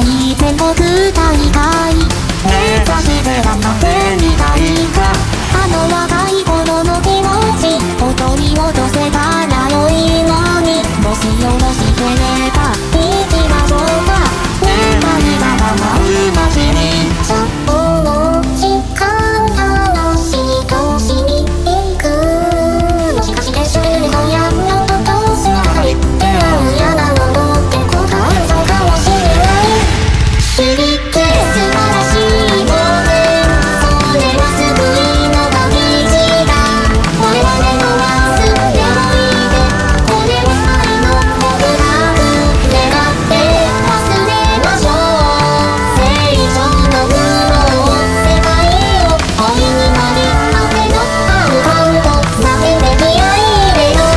い全国大会目指して頑張ってみたいかあの若い頃の気持ちを取り戻せたら良いのにもしよろしければ行きましょうか願いが叶う街にそう時間楽しい年に行くもしかして知ってるのやのととすがり出会うやなものって答えそうかもしれない知りて素晴らしいものそれは救いの神道だ我々の忘れおいでこれは愛の告白願って忘れましょう成長の苦悩世界を恋になり風の合う顔を叫んで気合い入れよう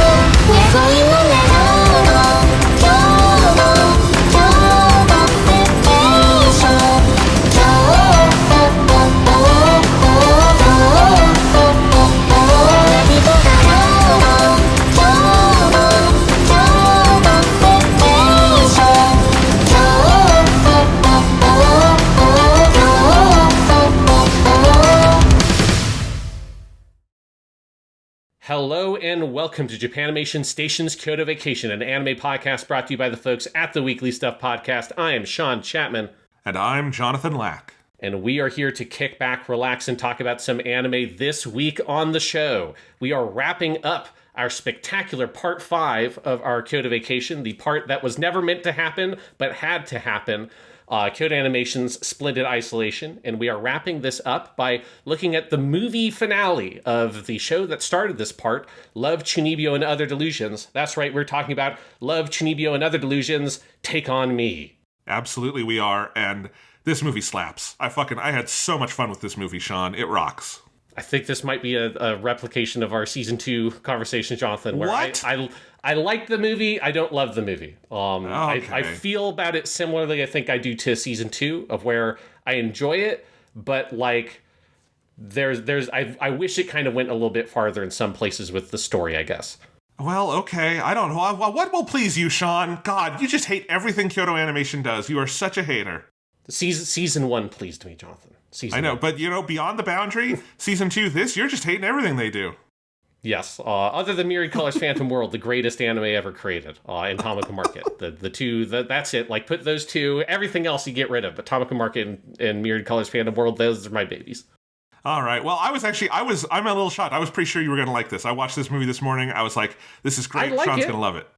恋の願うの今日の今日のベケーション今日Hello and welcome to Japanimation Station's Kyoto Vacation, an anime podcast brought to you by the folks at the Weekly Stuff Podcast. I am Sean Chapman, And I'm Jonathan Lack. and we are here to kick back, relax, and talk about some anime this week on the show. We are wrapping up our spectacular Part 5 of our Kyoto Vacation, the part that was never meant to happen, but had to happen. Kyoto Animation's Splendid Isolation, and we are wrapping this up by looking at the movie finale of the show that started this part, Love, Chuunibyo, and Other Delusions. That's right, we're talking about Love, Chuunibyo, and Other Delusions, Take on Me. Absolutely we are, and this movie slaps. I had so much fun with this movie, Sean. It rocks. I think this might be a replication of our Season 2 conversation, Jonathan, where What? I like the movie, I don't love the movie. Okay. I feel about it similarly, I think I do to Season 2, of where I enjoy it, but like, I wish it kind of went a little bit farther in some places with the story, I guess. Well, okay, I don't know. What will please you, Sean? God, you just hate everything Kyoto Animation does. You are such a hater. Season 1 pleased me, Jonathan. I know, but beyond the boundary, Season 2, you're just hating everything they do. Yes, other than Myriad Colors Phantom World, the greatest anime ever created, and Tamako Market. The two, that's it. Like, put those two, everything else you get rid of, but Tamako Market and Myriad Colors Phantom World, those are my babies. All right, well, I'm a little shocked. I was pretty sure you were going to like this. I watched this movie this morning. I was like, this is great. Sean's going to love it.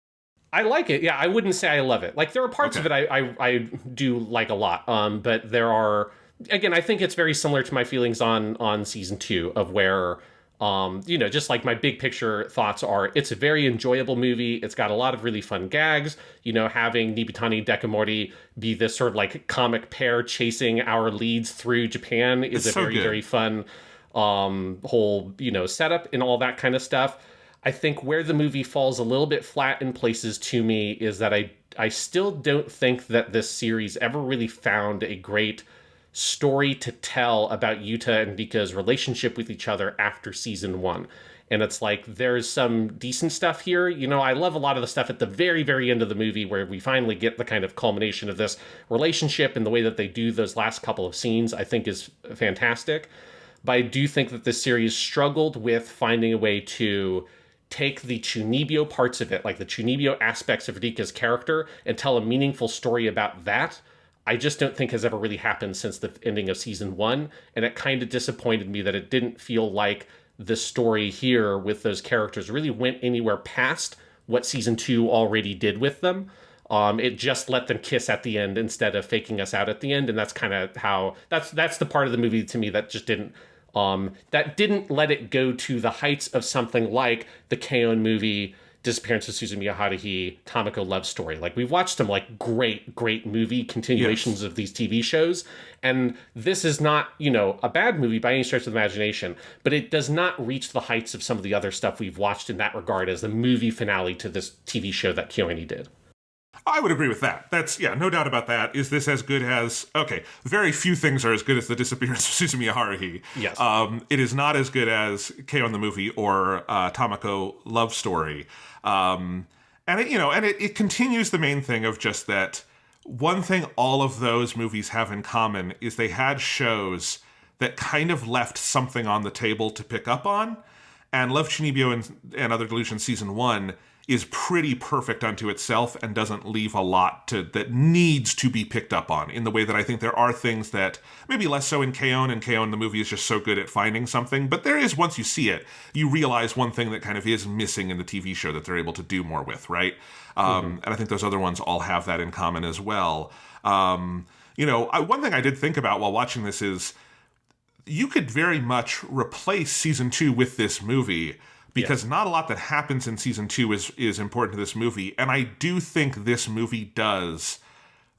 I like it. Yeah, I wouldn't say I love it. Like, there are parts of it I do like a lot, but there are, again, I think it's very similar to my feelings on Season 2, of where, just like my big picture thoughts are, it's a very enjoyable movie. It's got a lot of really fun gags. Having Nibitani Dekamori be this sort of like comic pair chasing our leads through Japan is a very, very fun whole, setup and all that kind of stuff. I think where the movie falls a little bit flat in places to me is that I still don't think that this series ever really found a great story to tell about Yuta and Rikka's relationship with each other after Season 1. And it's like, there's some decent stuff here. I love a lot of the stuff at the very, very end of the movie where we finally get the kind of culmination of this relationship, and the way that they do those last couple of scenes, I think, is fantastic. But I do think that this series struggled with finding a way to take the Chuunibyo parts of it, like the Chuunibyo aspects of Rikka's character, and tell a meaningful story about that. I just don't think has ever really happened since the ending of Season 1, and it kind of disappointed me that it didn't feel like the story here with those characters really went anywhere past what Season 2 already did with them. It just let them kiss at the end instead of faking us out at the end, and that's kind of how, that's the part of the movie to me that just didn't let it go to the heights of something like the K-On! Movie, Disappearance of Suzumiya Haruhi, Tamako Love Story. Like, we've watched some, like, great movie continuations of these TV shows, and this is not, a bad movie by any stretch of the imagination, but it does not reach the heights of some of the other stuff we've watched in that regard as the movie finale to this TV show that KyoAni did. I would agree with that. That's, no doubt about that. Is this as good as... Okay, very few things are as good as The Disappearance of Suzumiya Haruhi. Yes. It is not as good as K-On! The Movie or Tamako Love Story. And it continues the main thing of just that one thing all of those movies have in common is they had shows that kind of left something on the table to pick up on. And Love, Chuunibyo and Other Delusions Season 1 is pretty perfect unto itself and doesn't leave a lot that needs to be picked up on, in the way that I think there are things that maybe less so in K-On! And K-On! The movie is just so good at finding something. But there is, once you see it, you realize one thing that kind of is missing in the TV show that they're able to do more with, right? And I think those other ones all have that in common as well. One thing I did think about while watching this is you could very much replace Season 2 with this movie, because not a lot that happens in Season 2 is important to this movie. And I do think this movie does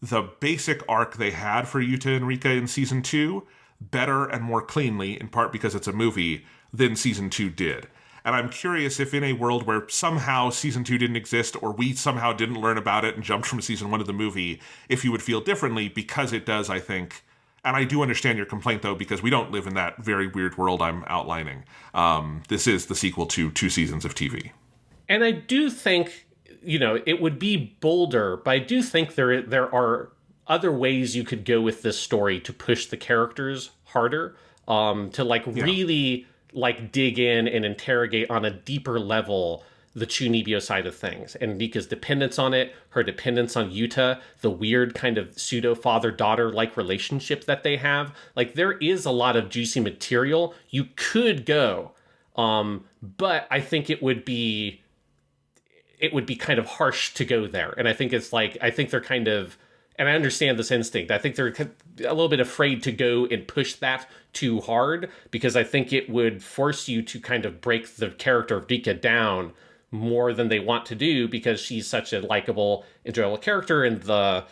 the basic arc they had for Yuta and Rikka in Season 2 better and more cleanly, in part because it's a movie, than Season 2 did. And I'm curious if in a world where somehow Season 2 didn't exist, or we somehow didn't learn about it and jumped from Season 1 to the movie, if you would feel differently, because it does, I think. And I do understand your complaint, though, because we don't live in that very weird world I'm outlining. This is the sequel to 2 seasons of TV. And I do think, it would be bolder, but I do think there are other ways you could go with this story to push the characters harder, to really dig in and interrogate on a deeper level the Chuunibyo side of things, and Rikka's dependence on it, her dependence on Yuta, the weird kind of pseudo father-daughter-like relationship that they have. There is a lot of juicy material you could go, but I think it would be kind of harsh to go there. And I think I think they're kind of, and I understand this instinct, I think they're a little bit afraid to go and push that too hard, because I think it would force you to kind of break the character of Rikka down more than they want to do, because she's such a likable, enjoyable character, and the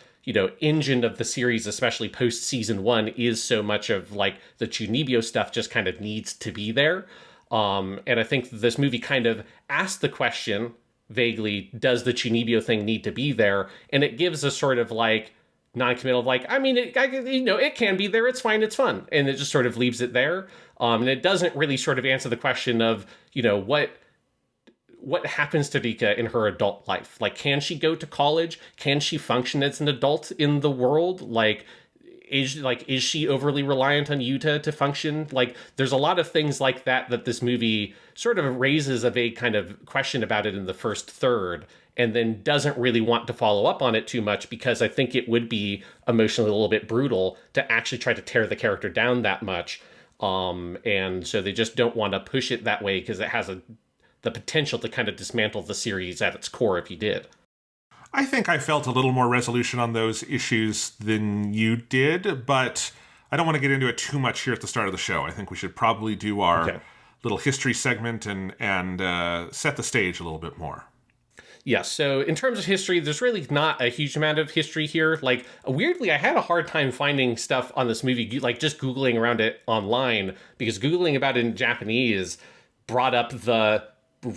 engine of the series, especially post Season 1, is so much of the Chuunibyo stuff just kind of needs to be there. And I think this movie kind of asked the question vaguely, does the Chuunibyo thing need to be there? And it gives a sort of non-committal it can be there, it's fine, it's fun, and it just sort of leaves it there. And it doesn't really sort of answer the question of what happens to Rikka in her adult life. Can she go to college? Can she function as an adult in the world? Is she overly reliant on Yuta to function? There's a lot of things like that this movie sort of raises a vague kind of question about it in the first third, and then doesn't really want to follow up on it too much, because I think it would be emotionally a little bit brutal to actually try to tear the character down that much. And so they just don't want to push it that way, because it has the potential to kind of dismantle the series at its core if you did. I think I felt a little more resolution on those issues than you did, but I don't want to get into it too much here at the start of the show. I think we should probably do our little history segment and set the stage a little bit more. Yeah, so in terms of history, there's really not a huge amount of history here. Weirdly, I had a hard time finding stuff on this movie, just Googling around it online, because Googling about it in Japanese brought up the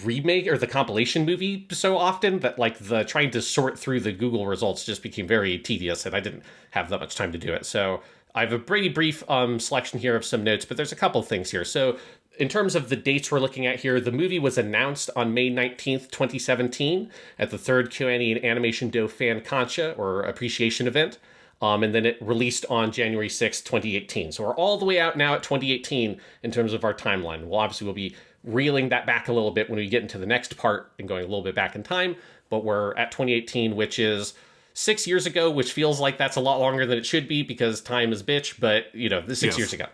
remake or the compilation movie so often that the trying to sort through the Google results just became very tedious, and I didn't have that much time to do it. So I have a pretty brief selection here of some notes, but there's a couple things here. So in terms of the dates we're looking at here, the movie was announced on May 19th, 2017 at the 3rd Kyoto Animation Do Fan Kancha, or appreciation event. And then it released on January 6th, 2018. So we're all the way out now at 2018 in terms of our timeline. We'll be reeling that back a little bit when we get into the next part and going a little bit back in time. But we're at 2018, which is 6 years ago, which feels like that's a lot longer than it should be, because time is bitch, but, the 6 years ago.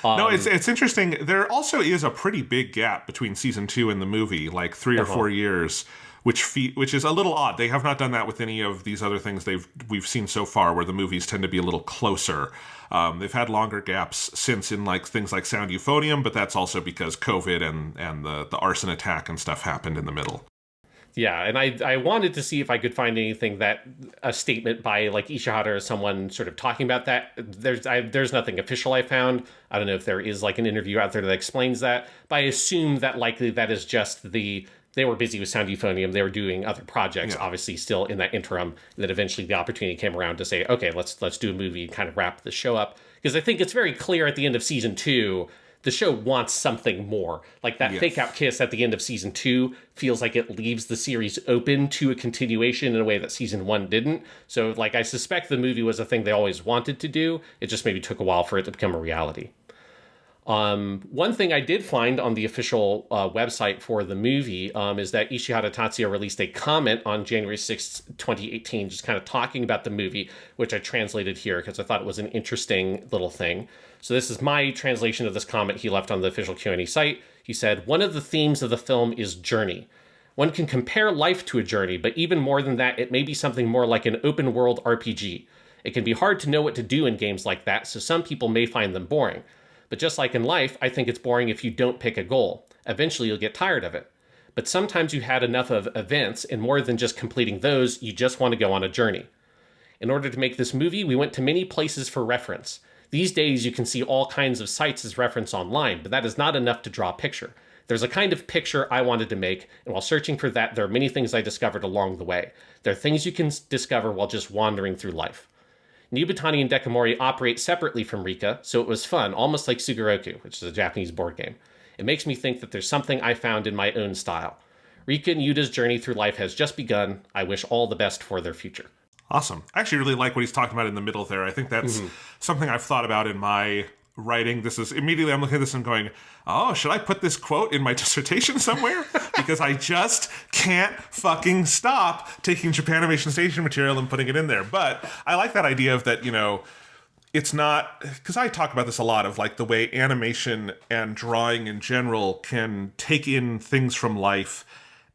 No, it's interesting. There also is a pretty big gap between Season 2 and the movie, 3 or 4 years, which is a little odd. They have not done that with any of these other things we've seen so far, where the movies tend to be a little closer. They've had longer gaps since in things like Sound Euphonium, but that's also because COVID and the arson attack and stuff happened in the middle. Yeah, and I wanted to see if I could find anything a statement by Ishihara or someone sort of talking about that. There's nothing official I found. I don't know if there is an interview out there that explains that, but I assume that likely that is just they were busy with Sound Euphonium. They were doing other projects, obviously still in that interim, that eventually the opportunity came around to say, okay, let's do a movie and kind of wrap the show up. Because I think it's very clear at the end of Season 2 the show wants something more. Like that fake out kiss at the end of season 2 feels like it leaves the series open to a continuation in a way that season 1 didn't. So like I suspect the movie was a thing they always wanted to do. It just maybe took a while for it to become a reality. One thing I did find on the official website for the movie is that Ishihara Tatsuya released a comment on January 6th, 2018, just kind of talking about the movie, which I translated here because I thought it was an interesting little thing. So this is my translation of this comment he left on the official Q&A site. He said, "One of the themes of the film is journey. One can compare life to a journey, but even more than that, it may be something more like an open world RPG. It can be hard to know what to do in games like that, so some people may find them boring. But just like in life, I think it's boring if you don't pick a goal. Eventually you'll get tired of it. But sometimes you've had enough of events, and more than just completing those, you just want to go on a journey. In order to make this movie, we went to many places for reference. These days you can see all kinds of sites as reference online, but that is not enough to draw a picture. There's a kind of picture I wanted to make, and while searching for that, there are many things I discovered along the way. There are things you can discover while just wandering through life. Nibutani and Dekamori operate separately from Rikka, so it was fun, almost like Sugoroku, which is a Japanese board game. It makes me think that there's something I found in my own style. Rikka and Yuta's journey through life has just begun. I wish all the best for their future." Awesome. I actually really like what he's talking about in the middle there. I think that's something I've thought about in my writing. This is immediately I'm looking at this and going, oh, should I put this quote in my dissertation somewhere? Because I just can't fucking stop taking Japanimation station material and putting it in there. But I like that idea of that, you know, it's not, because I talk about this a lot of like the way animation and drawing in general can take in things from life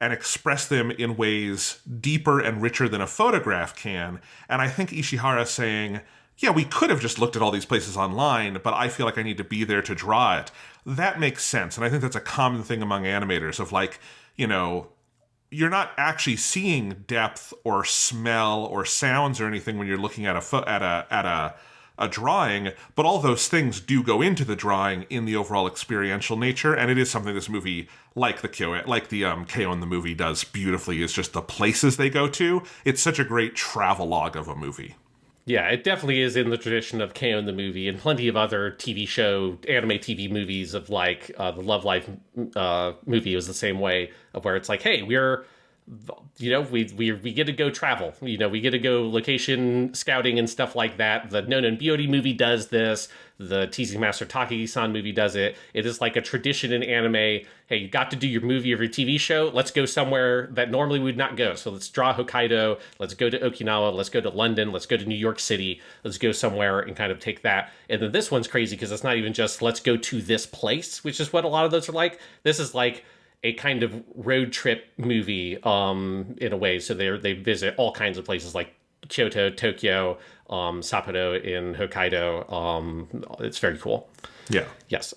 and express them in ways deeper and richer than a photograph can. And I think Ishihara saying, yeah, we could have just looked at all these places online, but I feel like I need to be there to draw it. That makes sense. And I think that's a common thing among animators of like, you know, you're not actually seeing depth or smell or sounds or anything when you're looking at a drawing, but all those things do go into the drawing in the overall experiential nature, and it is something this movie, like the KO in the movie does beautifully, is just the places they go to. It's such a great travelogue of a movie. Yeah, it definitely is in the tradition of KO in the movie and plenty of other TV show, anime TV movies of like the Love Life movie was the same way of where it's like, hey, we're, you know, we get to go travel, you know, we get to go location scouting and stuff like that. The Nonon Beauty movie does this. The Teasing Master Takagi-san movie does it. It is like a tradition in anime. Hey, you got to do your movie or your TV show. Let's go somewhere that normally we would not go. So let's draw Hokkaido. Let's go to Okinawa. Let's go to London. Let's go to New York City. Let's go somewhere and kind of take that. And then this one's crazy because it's not even just let's go to this place, which is what a lot of those are like. This is like a kind of road trip movie in a way. So they visit all kinds of places like Kyoto, Tokyo, Sapporo in Hokkaido. It's very cool. Yeah. Yes.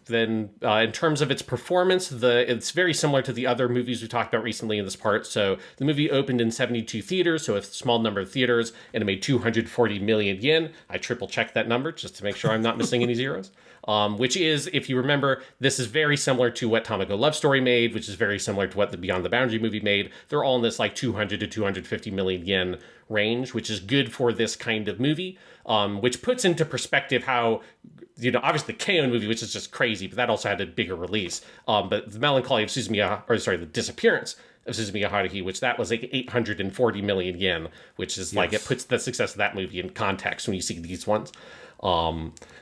Then in terms of its performance, it's very similar to the other movies we talked about recently in this part. So the movie opened in 72 theaters, so a small number of theaters, and it made 240 million yen. I triple checked that number just to make sure I'm not missing any zeros. Which is, if you remember, this is very similar to what Tamako Love Story made, which is very similar to what the Beyond the Boundary movie made. They're all in this like 200 to 250 million yen range, which is good for this kind of movie, which puts into perspective how, you know, obviously the K-On! Movie, which is just crazy, but that also had a bigger release. But the Melancholy of the Disappearance of Suzumiya Haruhi, which that was like 840 million yen, which is like, it puts the success of that movie in context when you see these ones.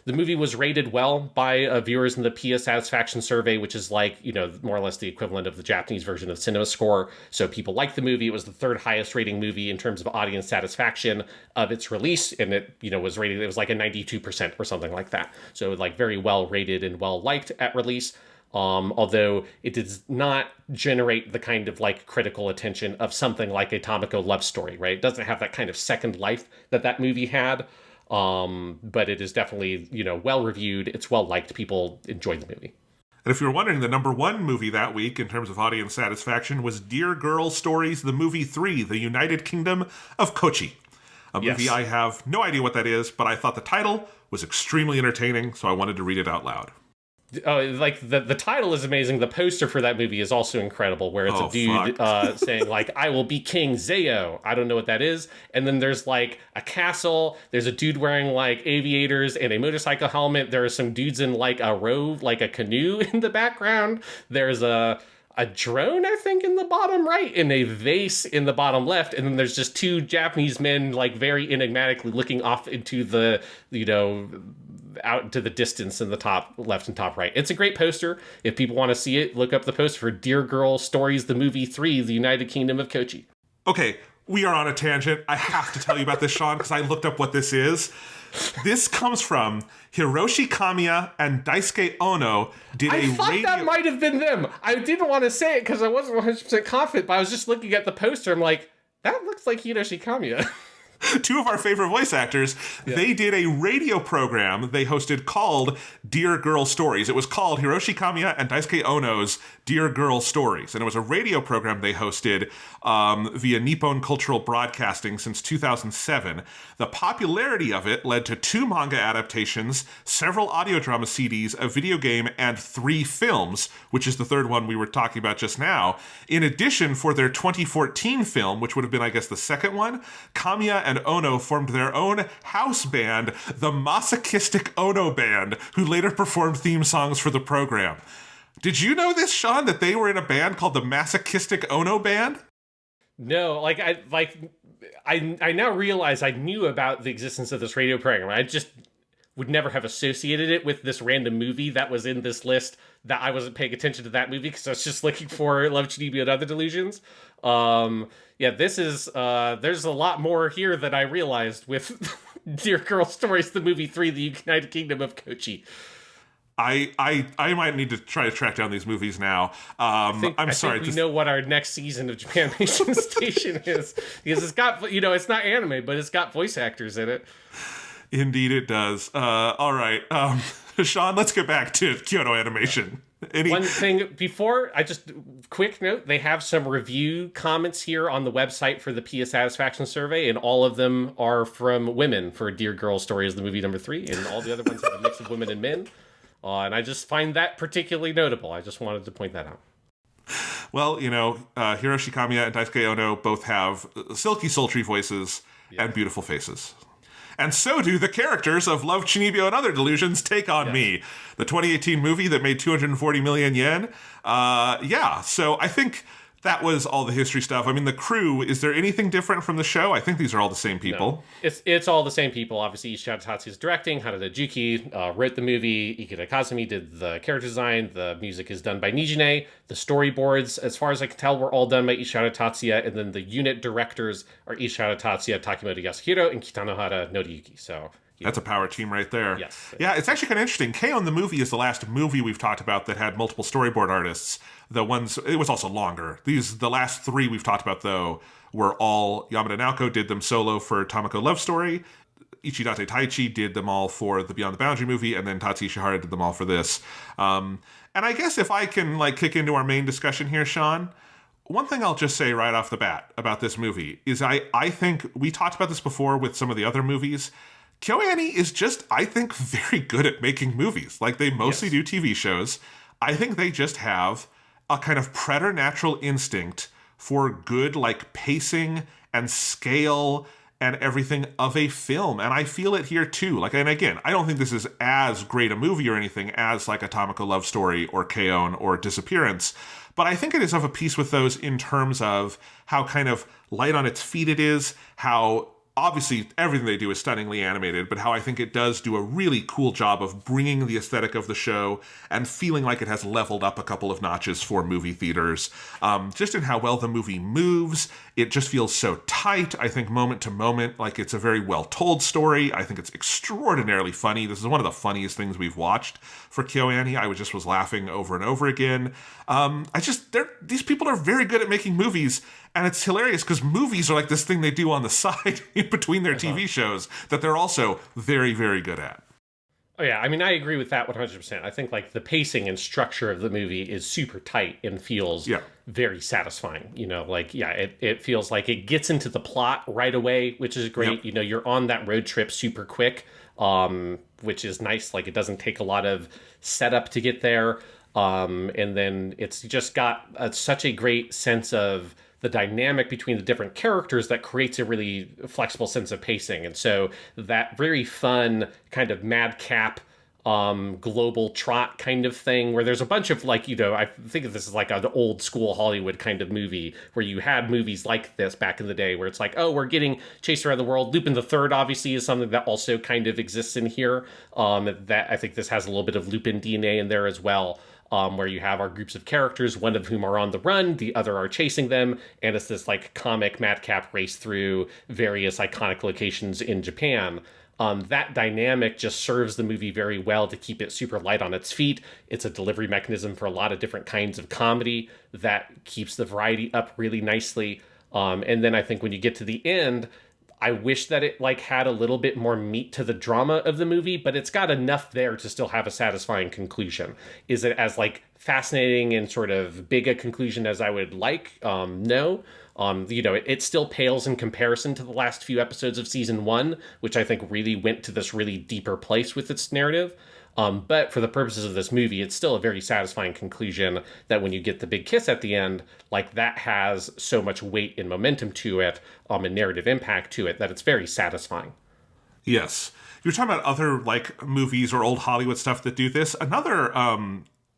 The movie was rated well by viewers in the PIA Satisfaction Survey, which is like, you know, more or less the equivalent of the Japanese version of Cinema Score. So people liked the movie. It was the third highest rating movie in terms of audience satisfaction of its release. And it, you know, was rated, it was like a 92% or something like that. So like very well rated and well liked at release. Although it does not generate the kind of like critical attention of something like a Tamako Love Story, right? It doesn't have that kind of second life that movie had. But it is definitely, you know, well reviewed. It's well liked. People enjoyed the movie. And if you were wondering, the number one movie that week in terms of audience satisfaction was Dear Girl Stories, the movie 3, The United Kingdom of Kochi. A movie I have no idea what that is, but I thought the title was extremely entertaining, so I wanted to read it out loud. Oh, like the title is amazing. The poster for that movie is also incredible, where it's a dude saying like, "I will be King Zayo." I don't know what that is. And then there's like a castle. There's a dude wearing like aviators and a motorcycle helmet. There are some dudes in like a row, like a canoe in the background. There's a drone, I think, in the bottom right, and a vase in the bottom left, and then there's just two Japanese men, like, very enigmatically looking off into the, out into the distance in the top left and top right. It's a great poster. If people want to see it, look up the poster for Dear Girl Stories, the Movie 3, The United Kingdom of Kochi. Okay, we are on a tangent. I have to tell you about this, Sean, because I looked up what this is. This comes from Hiroshi Kamiya and Daisuke Ono I thought that might have been them. I didn't want to say it because I wasn't 100% confident, but I was just looking at the poster. I'm like, that looks like Hiroshi Kamiya. Two of our favorite voice actors, they did a radio program they hosted called Dear Girl Stories. It was called Hiroshi Kamiya and Daisuke Ono's Dear Girl Stories. And it was a radio program they hosted via Nippon Cultural Broadcasting since 2007. The popularity of it led to 2 manga adaptations, several audio drama CDs, a video game, and 3 films, which is the third one we were talking about just now. In addition, for their 2014 film, which would have been, I guess, the second one, Kamiya and Ono formed their own house band, the Masochistic Ono Band, who later performed theme songs for the program. Did you know this, Sean, that they were in a band called the Masochistic Ono Band? No, I now realize I knew about the existence of this radio program. I just would never have associated it with this random movie that was in this list that I wasn't paying attention to that movie because I was just looking for Love, Chuunibyo, and Other Delusions. This is, there's a lot more here than I realized with Dear Girl Stories, the movie 3, The United Kingdom of Kochi. I might need to try to track down these movies now. I'm sorry. We know what our next season of Japanimation Station is, because it's got, it's not anime, but it's got voice actors in it. Indeed it does. All right. Sean, let's get back to Kyoto Animation. One thing before, quick note, they have some review comments here on the website for the PS Satisfaction Survey, and all of them are from women for Dear Girl Stories, the movie number 3, and all the other ones have a mix of women and men. And I just find that particularly notable. I just wanted to point that out. Well, Hiroshi Kamiya and Daisuke Ono both have silky, sultry voices and beautiful faces. And so do the characters of Love, Chuunibyo, and Other Delusions Take On Me, the 2018 movie that made 240 million yen. So I think that was all the history stuff. I mean, the crew, is there anything different from the show? I think these are all the same people. No, it's all the same people. Obviously, Ishihara Tatsuya is directing. Hanada Juki wrote the movie. Ikeda Kazumi did the character design. The music is done by Nijine. The storyboards, as far as I can tell, were all done by Ishihara Tatsuya. And then the unit directors are Ishihara Tatsuya, Takimoto Yasuhiro, and Kitanohara Noriyuki. So that's a power team right there. Yes. Yeah, it's actually kind of interesting. K-On! The Movie is the last movie we've talked about that had multiple storyboard artists. It was also longer. The last 3 we've talked about, though, were all Yamada Naoko did them solo for Tamako Love Story. Ichidate Taichi did them all for the Beyond the Boundary movie, and then Tatsuya Ishihara did them all for this. And I guess if I can kick into our main discussion here, Sean, one thing I'll just say right off the bat about this movie is I think we talked about this before with some of the other movies. KyoAni is just, I think, very good at making movies. They mostly do TV shows. I think they just have a kind of preternatural instinct for good, pacing and scale and everything of a film. And I feel it here, too. And again, I don't think this is as great a movie or anything as, Atomiko Love Story or K-On! Or Disappearance. But I think it is of a piece with those in terms of how kind of light on its feet it is, how obviously everything they do is stunningly animated, but how I think it does do a really cool job of bringing the aesthetic of the show and feeling like it has leveled up a couple of notches for movie theaters. Just in how well the movie moves, it just feels so tight, I think, moment to moment, it's a very well-told story. I think it's extraordinarily funny. This is one of the funniest things we've watched for KyoAni. I was laughing over and over again. These people are very good at making movies, and it's hilarious because movies are this thing they do on the side in between their TV shows that they're also very, very good at. Oh, yeah. I mean, I agree with that 100%. I think, the pacing and structure of the movie is super tight and feels very satisfying. It feels like it gets into the plot right away, which is great. Yep. You're on that road trip super quick. which is nice. Like, it doesn't take a lot of setup to get there. And then it's just got such a great sense of the dynamic between the different characters that creates a really flexible sense of pacing. And so that very fun kind of madcap global trot kind of thing, where there's a bunch of, like, I think of this as like an old school Hollywood kind of movie, where you had movies like this back in the day, where it's like, oh, we're getting chased around the world. Lupin the Third obviously is something that also kind of exists in here. That I think this has a little bit of Lupin DNA in there as well. Where you have our groups of characters, one of whom are on the run, the other are chasing them, and it's this like comic madcap race through various iconic locations in Japan. That dynamic just serves the movie very well to keep it super light on its feet. It's a delivery mechanism for a lot of different kinds of comedy that keeps the variety up really nicely. And then I think when you get to the end, I wish that it like had a little bit more meat to the drama of the movie, but it's got enough there to still have a satisfying conclusion. Is it as like fascinating and sort of big a conclusion as I would like? No. It still pales in comparison to the last few episodes of season 1, which I think really went to this really deeper place with its narrative. But for the purposes of this movie, it's still a very satisfying conclusion that when you get the big kiss at the end, like that has so much weight and momentum to it, and narrative impact to it, that it's very satisfying. Yes. You're talking about other like movies or old Hollywood stuff that do this. Another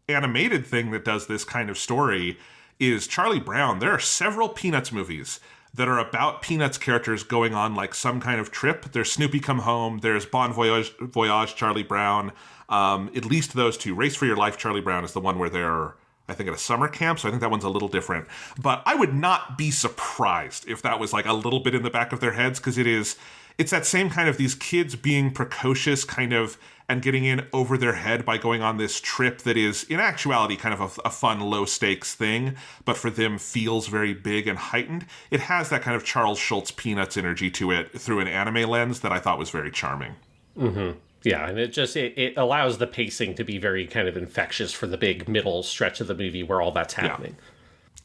animated thing that does this kind of story is Charlie Brown. There are several Peanuts movies that are about Peanuts characters going on like some kind of trip. There's Snoopy Come Home. There's Bon Voyage, Charlie Brown. At least those two. Race for Your Life, Charlie Brown is the one where they're, I think, at a summer camp, so I think that one's a little different. But I would not be surprised if that was like a little bit in the back of their heads, because it's that same kind of these kids being precocious kind of and getting in over their head by going on this trip that is in actuality kind of a fun low stakes thing, but for them feels very big and heightened. It has that kind of Charles Schultz Peanuts energy to it through an anime lens that I thought was very charming. Mm-hmm. Yeah, and it allows the pacing to be very kind of infectious for the big middle stretch of the movie where all that's happening. Yeah.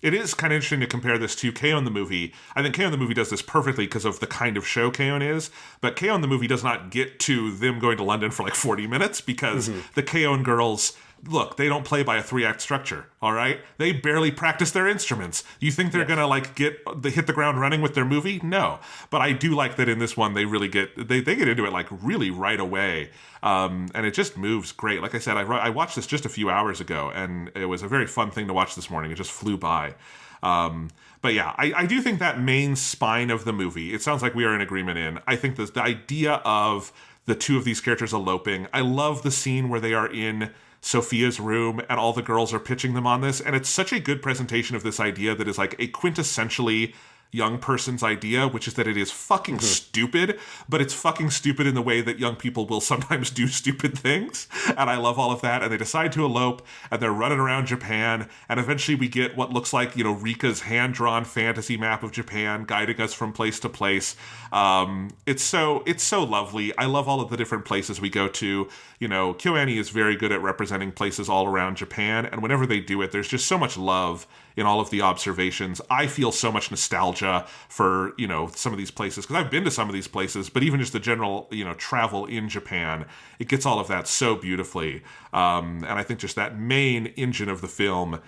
It is kind of interesting to compare this to K-On! The Movie. I think K-On! The Movie does this perfectly because of the kind of show K-On! Is, but K-On! The Movie does not get to them going to London for like 40 minutes because the K-On! Girls, look, they don't play by a 3-act structure, all right? They barely practice their instruments. You think they're gonna like hit the ground running with their movie? No. But I do like that in this one they really get into it like really right away. And it just moves great. Like I said, I watched this just a few hours ago, and it was a very fun thing to watch this morning. It just flew by. But yeah, I do think that main spine of the movie, it sounds like we are in agreement in. I think the idea of the two of these characters eloping, I love the scene where they are in Sophia's room and all the girls are pitching them on this. And it's such a good presentation of this idea that is like a quintessentially young person's idea, which is that it is fucking stupid, but it's fucking stupid in the way that young people will sometimes do stupid things. And I love all of that. And they decide to elope, and they're running around Japan. And eventually we get what looks like, Rikka's hand-drawn fantasy map of Japan guiding us from place to place. It's so lovely. I love all of the different places we go to. KyoAni is very good at representing places all around Japan. And whenever they do it, there's just so much love in all of the observations. I feel so much nostalgia for, some of these places, because I've been to some of these places, but even just the general, travel in Japan, it gets all of that so beautifully. And I think just that main engine of the film,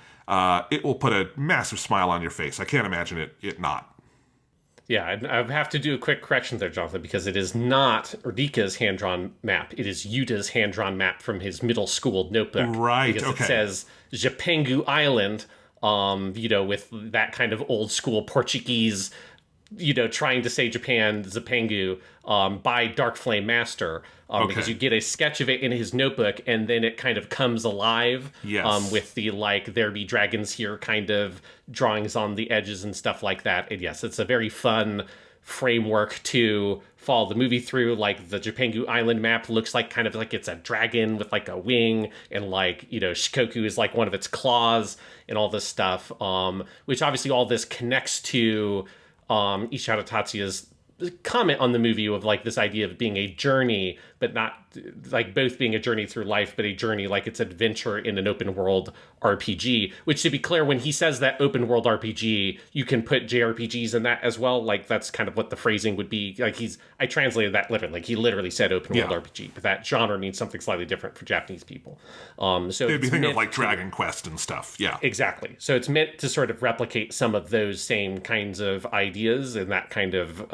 it will put a massive smile on your face. I can't imagine it not. Yeah, and I have to do a quick correction there, Jonathan, because it is not Rikka's hand-drawn map. It is Yuta's hand-drawn map from his middle school notebook. Right, because okay. It says Japangu Island, with that kind of old school Portuguese, trying to say Japan, Zapangu, by Dark Flame Master, because you get a sketch of it in his notebook, and then it kind of comes alive, with the, there be dragons here kind of drawings on the edges and stuff like that. And yes, it's a very fun framework to follow the movie through. Like, the Japangu Island map looks like kind of like it's a dragon with like a wing, and Shikoku is like one of its claws and all this stuff, which obviously all this connects to Ishihara Tatsuya's comment on the movie of like this idea of being a journey, but not like both being a journey through life, but a journey like it's adventure in an open world RPG, which, to be clear, when he says that open world RPG, you can put JRPGs in that as well. Like that's kind of what the phrasing would be. Like I translated that literally. Like he literally said open world RPG, but that genre means something slightly different for Japanese people. So they'd be thinking of like Dragon Quest and stuff. Yeah, exactly. So it's meant to sort of replicate some of those same kinds of ideas and that kind of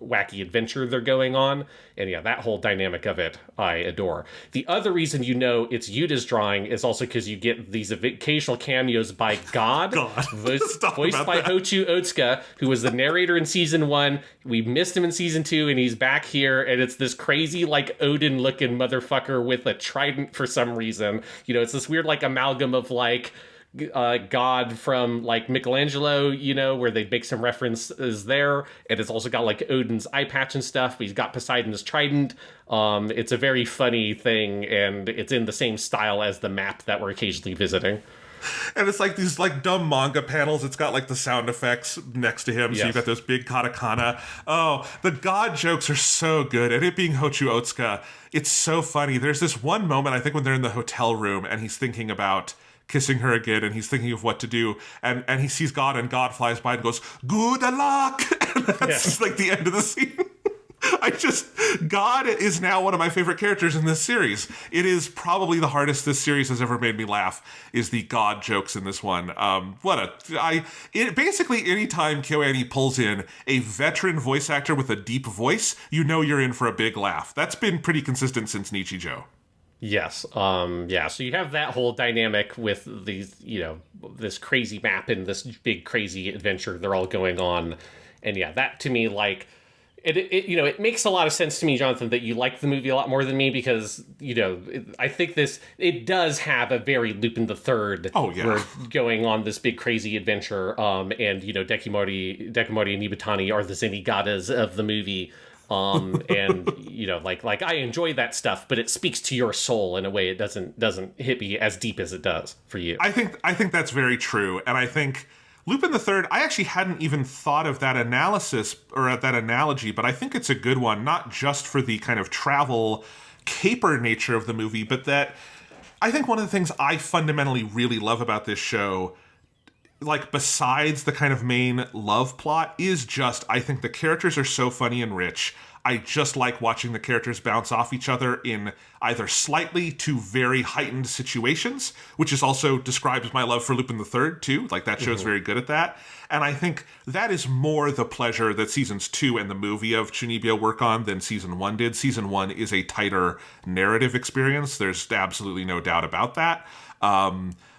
wacky adventure they're going on. And yeah, that whole dynamic of it, I adore. The other reason it's Yuta's drawing is also because you get these occasional cameos by God, voiced by Hochu Otsuka, who was the narrator in season 1. We missed him in season 2, and he's back here, and it's this crazy, like, Odin-looking motherfucker with a trident for some reason. You know, it's this weird, like, amalgam of, like, God from like Michelangelo, you know, where they make some references there, and it's also got like Odin's eye patch and stuff, but he's got Poseidon's trident. It's a very funny thing, and it's in the same style as the map that we're occasionally visiting. And it's like these like dumb manga panels. It's got like the sound effects next to him. So you've got those big katakana. Oh, the God jokes are so good. And it being Hochu Otsuka, it's so funny. There's this one moment, I think, when they're in the hotel room and he's thinking about kissing her again, and he's thinking of what to do, and he sees God, and God flies by and goes, "Good luck," and that's just like the end of the scene. God is now one of my favorite characters in this series. It is probably the hardest this series has ever made me laugh, is the God jokes in this one. Basically anytime KyoAni pulls in a veteran voice actor with a deep voice, you know you're in for a big laugh. That's been pretty consistent since Nichijou. Yes. So you have that whole dynamic with these, you know, this crazy map and this big crazy adventure they're all going on. And yeah, that to me, like, it makes a lot of sense to me, Jonathan, that you like the movie a lot more than me, because, you know, I think it does have a very Lupin the Third. Oh, yeah. We're going on this big crazy adventure. And, you know, Dekimori and Nibutani are the Zenigatas of the movie. And you know, like I enjoy that stuff, but it speaks to your soul in a way it doesn't hit me as deep as it does for you. I think that's very true, and I think Lupin the Third, I actually hadn't even thought of that analysis or that analogy, but I think it's a good one, not just for the kind of travel caper nature of the movie, but that I think one of the things I fundamentally really love about this show, like besides the kind of main love plot, is just, I think the characters are so funny and rich. I just like watching the characters bounce off each other in either slightly to very heightened situations, which is also describes my love for Lupin the Third too. Like that show's very good at that. And I think that is more the pleasure that seasons 2 and the movie of Chuunibyo work on than season 1 did. Season 1 is a tighter narrative experience. There's absolutely no doubt about that.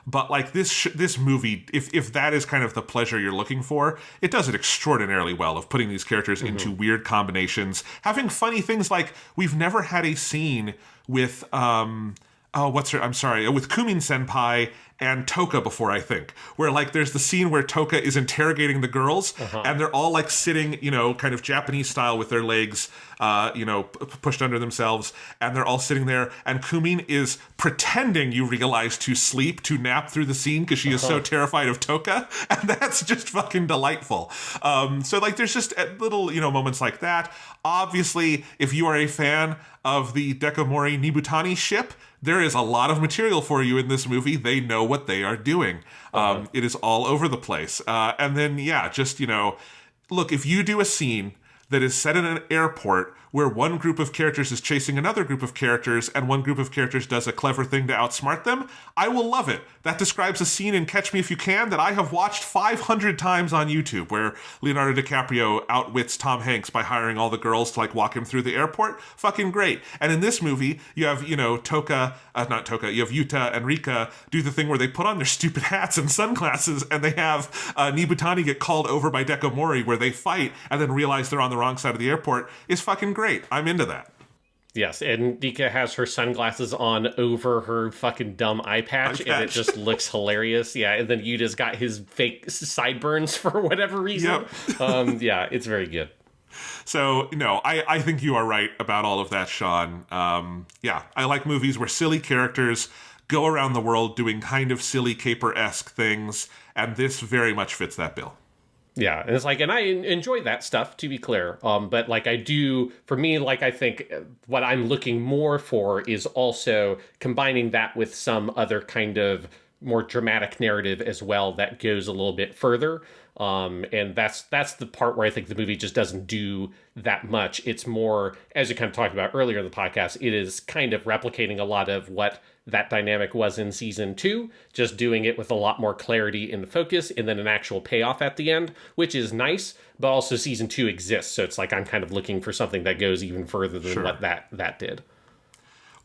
But like this movie, if that is kind of the pleasure you're looking for, it does it extraordinarily well of putting these characters into weird combinations, having funny things like we've never had a scene with with Kumin Senpai and Toka before, I think, where like there's the scene where Toka is interrogating the girls and they're all like sitting, you know, kind of Japanese style with their legs, pushed under themselves, and they're all sitting there, and Kumin is pretending, you realize, to nap through the scene because she is so terrified of Toka, and that's just fucking delightful. So like there's just little, you know, moments like that. Obviously, if you are a fan of the Dekomori Nibutani ship, there is a lot of material for you in this movie. They know what they are doing. It is all over the place. And then, just, you know, look, if you do a scene that is set in an airport where one group of characters is chasing another group of characters and one group of characters does a clever thing to outsmart them, I will love it. That describes a scene in Catch Me If You Can that I have watched 500 times on YouTube, where Leonardo DiCaprio outwits Tom Hanks by hiring all the girls to like walk him through the airport. Fucking great. And in this movie, you have, you know, you have Yuta and Rikka do the thing where they put on their stupid hats and sunglasses, and they have Nibutani get called over by Dekomori, where they fight and then realize they're on the wrong side of the airport. Is fucking great. I'm into that. Yes, and Rikka has her sunglasses on over her fucking dumb eye patch, and it just looks hilarious. Yeah, and then Yuta's got his fake sideburns for whatever reason. Yep. It's very good. So, no, I think you are right about all of that, Sean. I like movies where silly characters go around the world doing kind of silly caper-esque things, and this very much fits that bill. Yeah, and it's like, and I enjoy that stuff, to be clear. But like I do, for me, like I think what I'm looking more for is also combining that with some other kind of more dramatic narrative as well that goes a little bit further. And that's the part where I think the movie just doesn't do that much. It's more, as you kind of talked about earlier in the podcast, it is kind of replicating a lot of what that dynamic was in season 2, just doing it with a lot more clarity in the focus and then an actual payoff at the end, which is nice, but also season 2 exists. So it's like I'm kind of looking for something that goes even further than what that did.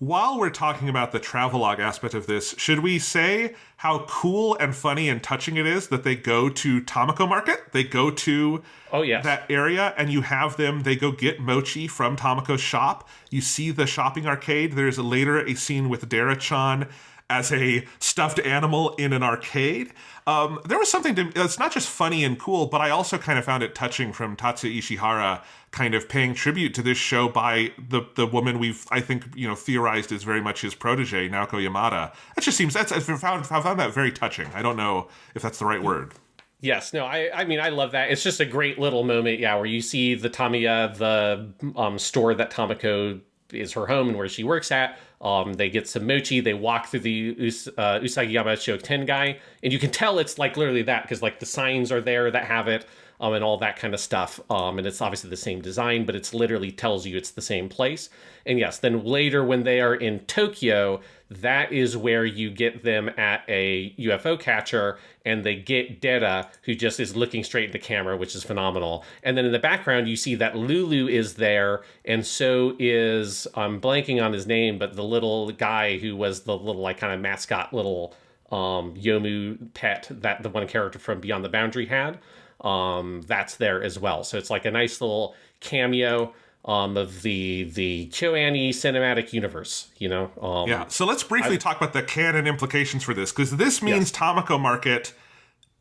While we're talking about the travelogue aspect of this, should we say how cool and funny and touching it is that they go to Tamako Market? They go to that area, and you have them, they go get mochi from Tamako's shop. You see the shopping arcade. There's later a scene with Dara-chan as a stuffed animal in an arcade. There was something it's not just funny and cool, but I also kind of found it touching from Tatsuya Ishihara kind of paying tribute to this show by the woman I think, theorized is very much his protege, Naoko Yamada. It just seems, I found that very touching. I don't know if that's the right word. Yes, no, I mean, I love that. It's just a great little moment, where you see the Tamiya, the store that Tamako is her home and where she works at. They get some mochi. They walk through the Usagiyama Shotengai, and you can tell it's like literally that because like the signs are there that have it, and all that kind of stuff. And it's obviously the same design, but it's literally tells you it's the same place. And yes, then later when they are in Tokyo, that is where you get them at a UFO catcher, and they get Dera, who just is looking straight into camera, which is phenomenal. And then in the background, you see that Lulu is there, and so is, I'm blanking on his name, but the little guy who was the little, like, kind of mascot little Yomu pet that the one character from Beyond the Boundary had. That's there as well. So it's like a nice little cameo of the KyoAni cinematic universe, So let's briefly talk about the canon implications for this, because this means Tamako Market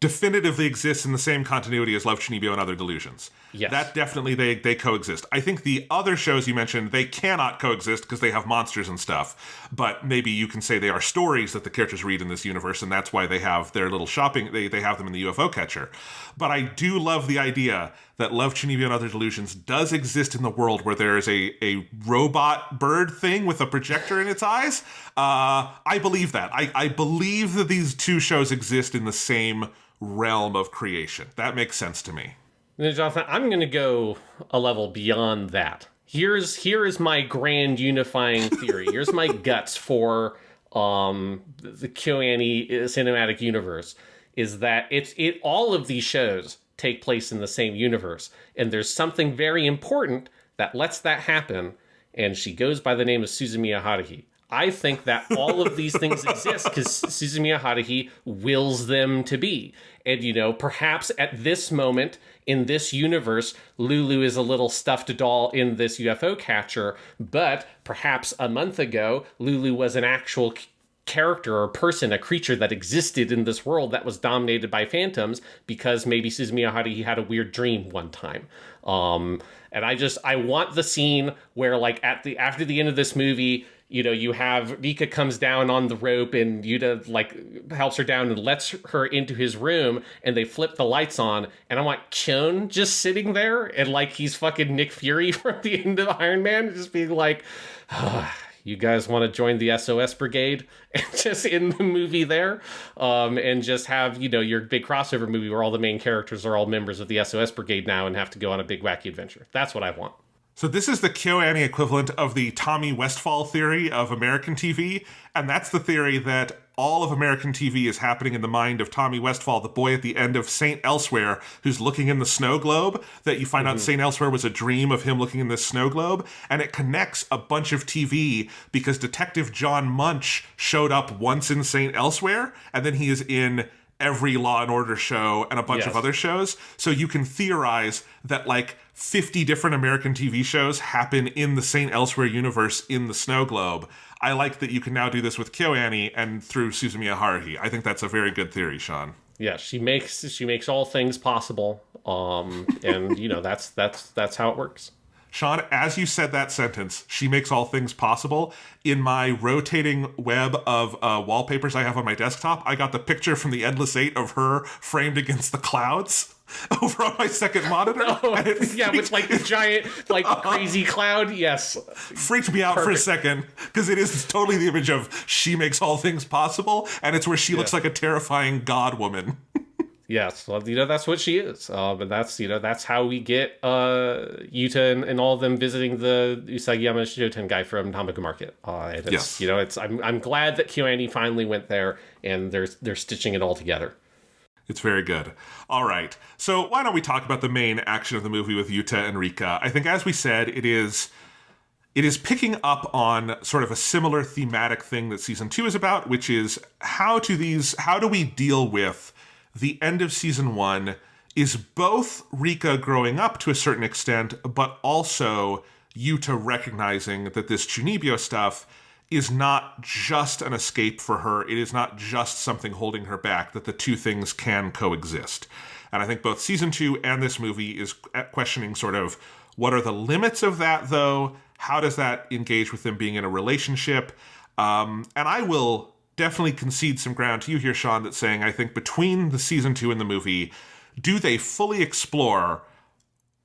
definitively exists in the same continuity as Love, Chuunibyo, and Other Delusions. Yes. That definitely, they coexist. I think the other shows you mentioned, they cannot coexist because they have monsters and stuff, but maybe you can say they are stories that the characters read in this universe, and that's why they have their little shopping, they have them in the UFO catcher. But I do love the idea that Love, Chuunibyo, and Other Delusions does exist in the world where there is a robot bird thing with a projector in its eyes. I believe that. I believe that these two shows exist in the same realm of creation. That makes sense to me. Now, Jonathan, I'm going to go a level beyond that. Here is my grand unifying theory. Here's my guts for the KyoAni cinematic universe. Is that all of these shows take place in the same universe, and there's something very important that lets that happen, and she goes by the name of Suzumiya Haruhi. I think that all of these things exist because Suzumiya Haruhi wills them to be. And, perhaps at this moment in this universe, Lulu is a little stuffed doll in this UFO catcher, but perhaps a month ago, Lulu was an actual character or person, a creature that existed in this world that was dominated by phantoms because maybe Suzumiya Haruhi had a weird dream one time. And I want the scene where, like, after the end of this movie, you have Rikka comes down on the rope and Yuta, like, helps her down and lets her into his room, and they flip the lights on, and I want Kyun just sitting there and, like, he's fucking Nick Fury from the end of Iron Man, just being like, you guys want to join the SOS Brigade? And just in the movie there, and just have, your big crossover movie where all the main characters are all members of the SOS Brigade now and have to go on a big wacky adventure. That's what I want. So this is the KyoAni equivalent of the Tommy Westphall theory of American TV, and that's the theory that all of American TV is happening in the mind of Tommy Westphall, the boy at the end of Saint Elsewhere, who's looking in the snow globe, that you find out Saint Elsewhere was a dream of him looking in this snow globe, and it connects a bunch of TV because Detective John Munch showed up once in Saint Elsewhere, and then he is in every Law and Order show and a bunch of other shows. So you can theorize that, like, 50 different American TV shows happen in the Saint Elsewhere universe in the snow globe. I like that you can now do this with KyoAni and through Suzumiya Haruhi. I think that's a very good theory, Sean. Yeah, she makes all things possible. And that's how it works. Sean, as you said that sentence, she makes all things possible. In my rotating web of wallpapers I have on my desktop, I got the picture from the Endless Eight of her framed against the clouds over on my second monitor. Oh, yeah, with like the giant, like crazy cloud. Yes. Freaked me out for a second, because it is totally the image of she makes all things possible, and it's where she looks like a terrifying god woman. Yes, well, that's what she is. And that's how we get Yuta and all of them visiting the Usagiyama Shoten guy from Tamaku Market. Yes. I'm glad that KyoAni finally went there and they're stitching it all together. It's very good. All right. So why don't we talk about the main action of the movie with Yuta and Rikka? I think, as we said, it is picking up on sort of a similar thematic thing that season 2 is about, which is how do we deal with the end of season 1 is both Rikka growing up to a certain extent, but also Yuta recognizing that this Chuunibyo stuff is not just an escape for her. It is not just something holding her back, that the two things can coexist. And I think both season 2 and this movie is questioning sort of what are the limits of that, though? How does that engage with them being in a relationship? And I will definitely concede some ground to you here, Sean, that's saying I think between the season 2 and the movie, do they fully explore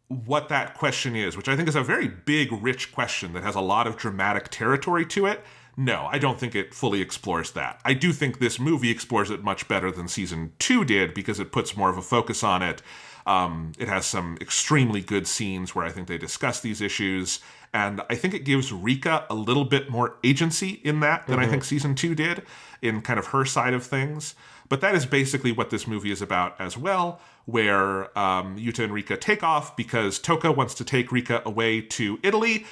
what that question is, which I think is a very big, rich question that has a lot of dramatic territory to it? No, I don't think it fully explores that. I do think this movie explores it much better than season 2 did, because it puts more of a focus on it. It has some extremely good scenes where I think they discuss these issues, and I think it gives Rikka a little bit more agency in that than I think season 2 did, in kind of her side of things. But that is basically what this movie is about as well, where Yuta and Rikka take off because Toka wants to take Rikka away to Italy.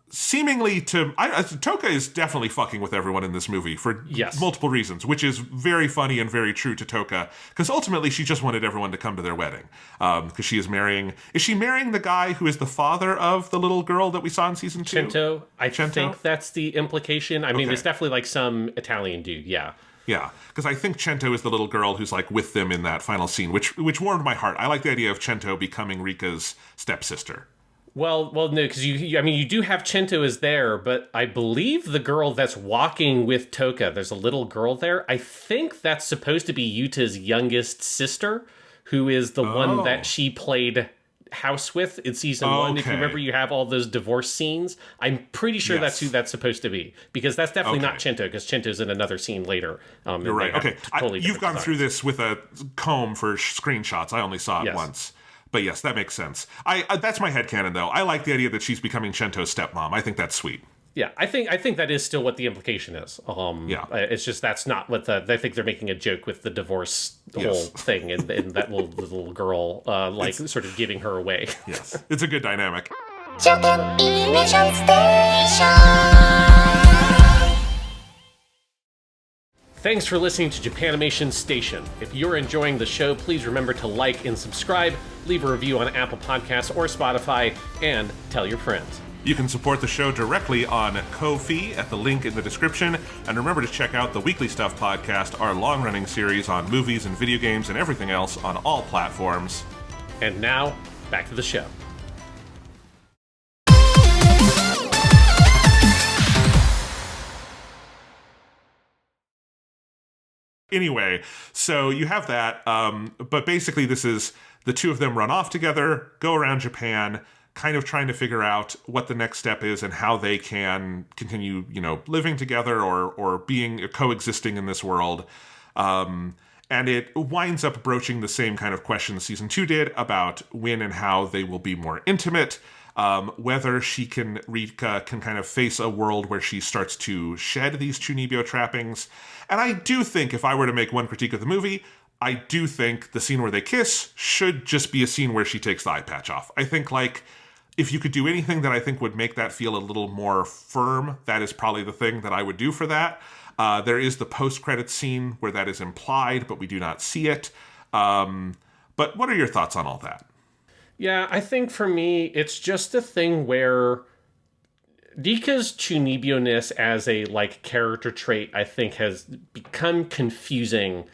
Seemingly Toka is definitely fucking with everyone in this movie for multiple reasons, which is very funny and very true to Toka, because ultimately she just wanted everyone to come to their wedding, because she is marrying the guy who is the father of the little girl that we saw in season 2? Chento. I think that's the implication. I mean, there's definitely like some Italian dude, yeah. Yeah, because I think Chento is the little girl who's like with them in that final scene, which warmed my heart. I like the idea of Chento becoming Rikka's stepsister. Well, no, because you do have Chento is there, but I believe the girl that's walking with Toka, there's a little girl there. I think that's supposed to be Yuta's youngest sister, who is the one that she played house with in season 1. If you remember, you have all those divorce scenes. I'm pretty sure that's who that's supposed to be, because that's definitely not Chento, because Chento's in another scene later. You're right. Okay, you've gone through this with a comb for screenshots. I only saw it once. But yes, that makes sense. That's my headcanon, though. I like the idea that she's becoming Chento's stepmom. I think that's sweet. Yeah, I think that is still what the implication is. It's just that's not what I think they're making a joke with the divorce whole thing, and that little girl sort of giving her away. Yes, it's a good dynamic. Japanimation Station. Thanks for listening to Japanimation Station. If you're enjoying the show, please remember to like and subscribe, leave a review on Apple Podcasts or Spotify, and tell your friends. You can support the show directly on Ko-fi at the link in the description, and remember to check out the Weekly Stuff podcast, our long-running series on movies and video games and everything else on all platforms. And now, back to the show. Anyway, so you have that, but basically this is the two of them run off together, go around Japan, kind of trying to figure out what the next step is and how they can continue, living together or being coexisting in this world. And it winds up broaching the same kind of question season 2 did about when and how they will be more intimate, whether Rikka can kind of face a world where she starts to shed these Chuunibyo trappings. And I do think, if I were to make one critique of the movie, I do think the scene where they kiss should just be a scene where she takes the eye patch off. I think, if you could do anything that I think would make that feel a little more firm, that is probably the thing that I would do for that. There is the post-credits scene where that is implied, but we do not see it. But what are your thoughts on all that? Yeah, I think for me, it's just a thing where Rikka's Chuunibyo-ness as a character trait, I think, has become confusing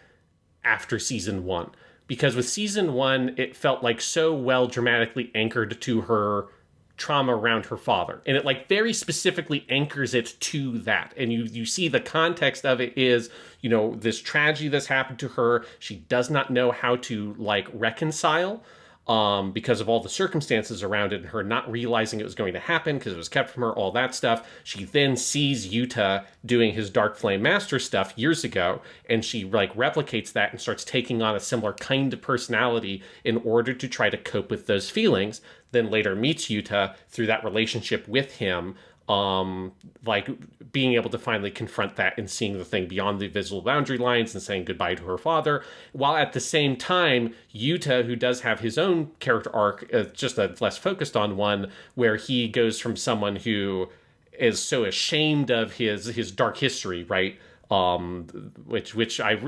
after season 1. Because with season 1, it felt so well dramatically anchored to her trauma around her father. And it like very specifically anchors it to that. And you see the context of it is, you know, this tragedy that's happened to her. She does not know how to like reconcile because of all the circumstances around it and her not realizing it was going to happen because it was kept from her, all that stuff. She then sees Yuta doing his Dark Flame Master stuff years ago, and she like replicates that and starts taking on a similar kind of personality in order to try to cope with those feelings. Then later meets Yuta through that relationship with him, like being able to finally confront that and seeing the thing beyond the visible boundary lines and saying goodbye to her father, while at the same time Yuta, who does have his own character arc, just a less focused on one, where he goes from someone who is so ashamed of his dark history, right, which I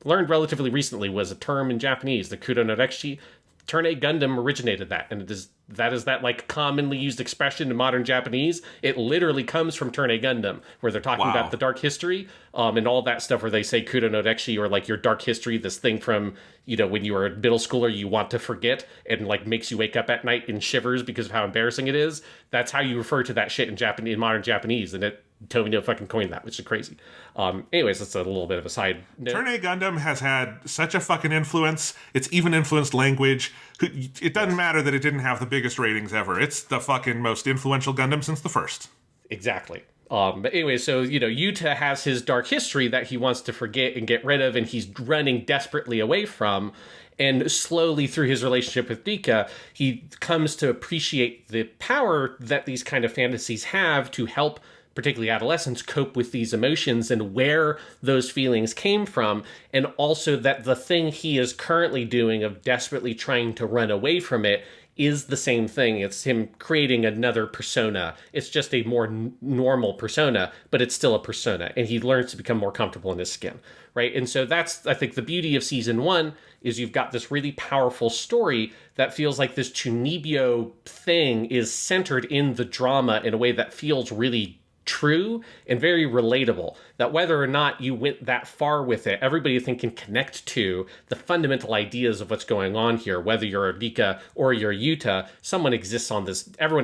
learned relatively recently was a term in Japanese, the Kuro no Rekishi. Turn A Gundam originated that, and that is that like commonly used expression in modern Japanese. It literally comes from Turn A Gundam, where they're talking about the dark history, and all that stuff where they say Kuro no Rekishi, or like your dark history, this thing from, you know, when you were a middle schooler you want to forget and like makes you wake up at night in shivers because of how embarrassing it is. That's how you refer to that shit in modern Japanese, and Tomino fucking coined that, which is crazy. Anyways, that's a little bit of a side note. Turn A Gundam has had such a fucking influence. It's even influenced language. It doesn't matter that it didn't have the biggest ratings ever. It's the fucking most influential Gundam since the first. Exactly. But anyway, so, you know, Yuta has his dark history that he wants to forget and get rid of, and he's running desperately away from. And slowly through his relationship with Rikka, he comes to appreciate the power that these kind of fantasies have to help particularly adolescents cope with these emotions and where those feelings came from. And also that the thing he is currently doing of desperately trying to run away from it is the same thing. It's him creating another persona. It's just a more normal persona, but it's still a persona. And he learns to become more comfortable in his skin, right? And so that's, I think, the beauty of season 1 is you've got this really powerful story that feels like this Chuunibyo thing is centered in the drama in a way that feels really true and very relatable, that whether or not you went that far with it, everybody I think can connect to the fundamental ideas of what's going on here. Whether you're a Rikka or you're a Yuta, everyone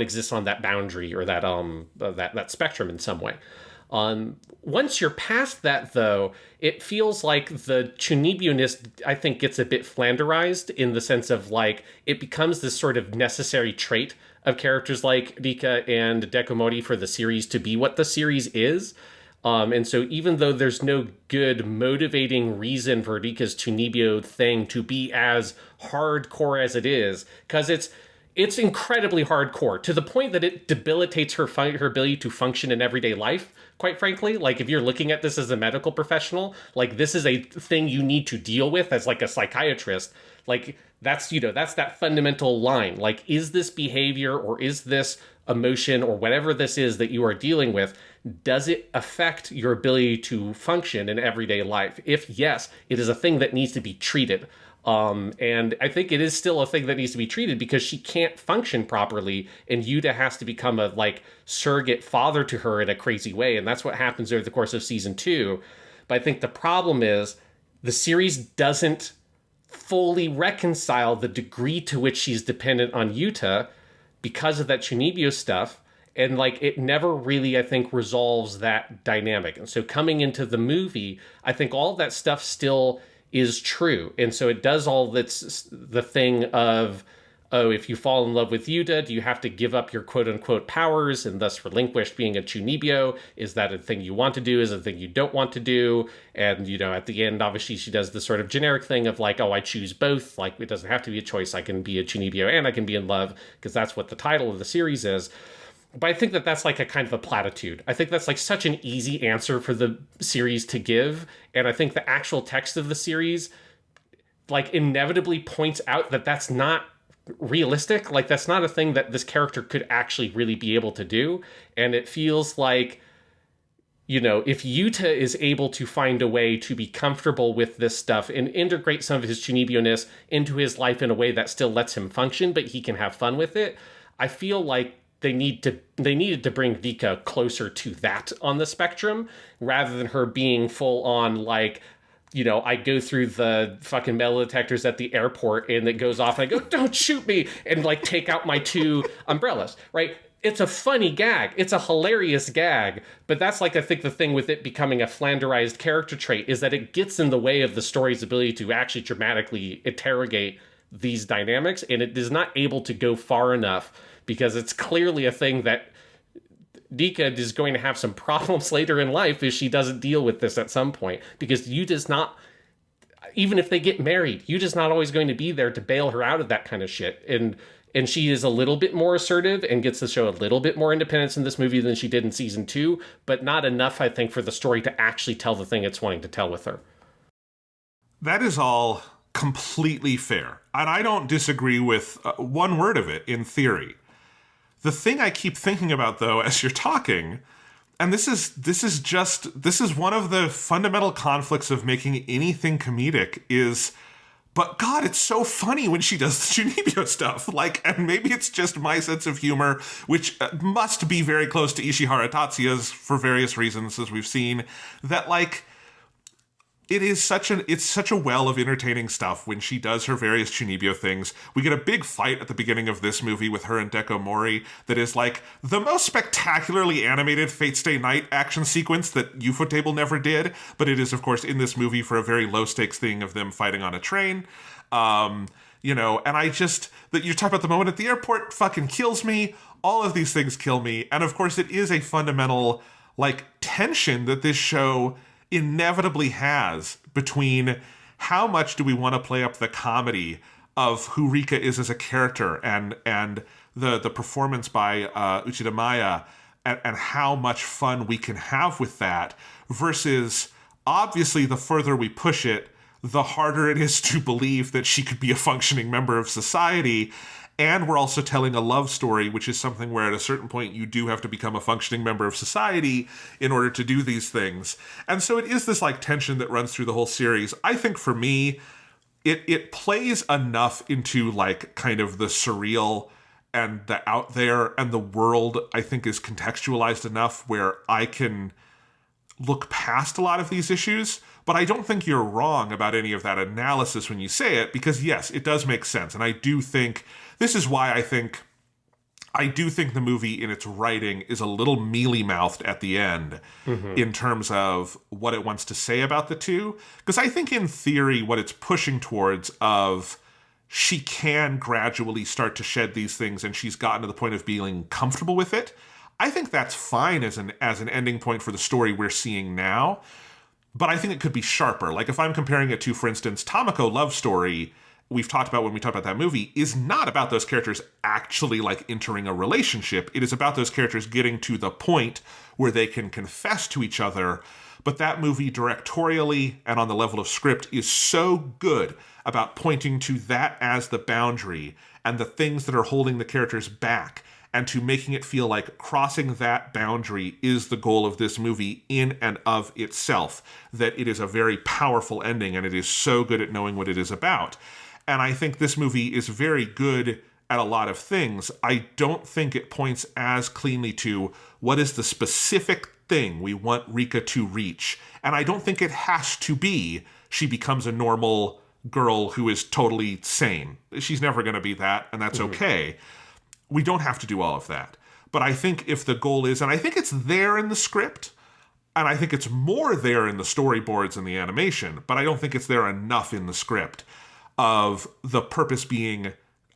exists on that boundary or that spectrum in some way. Once you're past that, though, it feels like the Chuunibyo-ness, I think, gets a bit flanderized in the sense of, like, it becomes this sort of necessary trait of characters like Rikka and Dekomori for the series to be what the series is. And so even though there's no good motivating reason for Rikka's Chuunibyo thing to be as hardcore as it is, because it's incredibly hardcore to the point that it debilitates her ability to function in everyday life, quite frankly. Like, if you're looking at this as a medical professional, like, this is a thing you need to deal with as like a psychiatrist. Like, that's that fundamental line. Like, is this behavior or is this emotion or whatever this is that you are dealing with, does it affect your ability to function in everyday life? If yes, it is a thing that needs to be treated. And I think it is still a thing that needs to be treated because she can't function properly, and Yuta has to become a like surrogate father to her in a crazy way, and that's what happens over the course of season 2. But I think the problem is the series doesn't fully reconcile the degree to which she's dependent on Yuta because of that Chuunibyo stuff, and like it never really, I think, resolves that dynamic. And so coming into the movie, I think all of that stuff still is true. And so it does all that's the thing of, oh, if you fall in love with Yuta, do you have to give up your quote-unquote powers and thus relinquish being a Chuunibyo? Is that a thing you want to do? Is it a thing you don't want to do? And, you know, at the end, obviously, she does the sort of generic thing of like, oh, I choose both. Like, it doesn't have to be a choice. I can be a Chuunibyo and I can be in love, because that's what the title of the series is. But I think that that's like a kind of a platitude. I think that's like such an easy answer for the series to give. And I think the actual text of the series like inevitably points out that that's not realistic. Like, that's not a thing that this character could actually really be able to do. And it feels like, you know, if Yuta is able to find a way to be comfortable with this stuff and integrate some of his Chuunibyo-ness into his life in a way that still lets him function, but he can have fun with it, I feel like they needed to bring Rikka closer to that on the spectrum, rather than her being full on like I go through the fucking metal detectors at the airport and it goes off and I go, don't shoot me, and like take out my 2 umbrellas, right? It's a funny gag. It's a hilarious gag. But that's like, I think the thing with it becoming a flanderized character trait is that it gets in the way of the story's ability to actually dramatically interrogate these dynamics. And it is not able to go far enough because it's clearly a thing that Rikka is going to have some problems later in life if she doesn't deal with this at some point, because you just not, even if they get married, you just not always going to be there to bail her out of that kind of shit. And she is a little bit more assertive and gets to show a little bit more independence in this movie than she did in season 2, but not enough, I think, for the story to actually tell the thing it's wanting to tell with her. That is all completely fair. And I don't disagree with one word of it in theory. The thing I keep thinking about, though, as you're talking, and this is one of the fundamental conflicts of making anything comedic is, but God, it's so funny when she does the Chuunibyo stuff. Like, and maybe it's just my sense of humor, which must be very close to Ishihara Tatsuya's for various reasons, as we've seen, that like, it's such a well of entertaining stuff when she does her various Chuunibyo things. We get a big fight at the beginning of this movie with her and Deko Mori that is like the most spectacularly animated Fate Stay Night action sequence that Ufotable never did, but it is of course in this movie for a very low stakes thing of them fighting on a train. And I just, that you talk about the moment at the airport fucking kills me. All of these things kill me. And of course it is a fundamental like tension that this show inevitably has between how much do we want to play up the comedy of who Rikka is as a character and the performance by Uchida Maya and how much fun we can have with that versus obviously the further we push it, the harder it is to believe that she could be a functioning member of society. And we're also telling a love story, which is something where at a certain point you do have to become a functioning member of society in order to do these things. And so it is this like tension that runs through the whole series. I think for me, it plays enough into like kind of the surreal and the out there, and the world I think is contextualized enough where I can look past a lot of these issues. But I don't think you're wrong about any of that analysis when you say it, because yes, it does make sense. And I do think, this is why I do think the movie in its writing is a little mealy-mouthed at the end in terms of what it wants to say about the two. Because I think in theory, what it's pushing towards of she can gradually start to shed these things and she's gotten to the point of being comfortable with it. I think that's fine as an ending point for the story we're seeing now. But I think it could be sharper. Like if I'm comparing it to, for instance, Tamako Love Story, we've talked about when we talked about that movie, is not about those characters actually like entering a relationship. It is about those characters getting to the point where they can confess to each other. But that movie directorially and on the level of script is so good about pointing to that as the boundary and the things that are holding the characters back, and to making it feel like crossing that boundary is the goal of this movie in and of itself, that it is a very powerful ending and it is so good at knowing what it is about. And I think this movie is very good at a lot of things. I don't think it points as cleanly to what is the specific thing we want Rikka to reach. And I don't think it has to be she becomes a normal girl who is totally sane. She's never going to be that, and that's okay. We don't have to do all of that. But I think if the goal is, and I think it's there in the script, and I think it's more there in the storyboards and the animation, but I don't think it's there enough in the script, of the purpose being,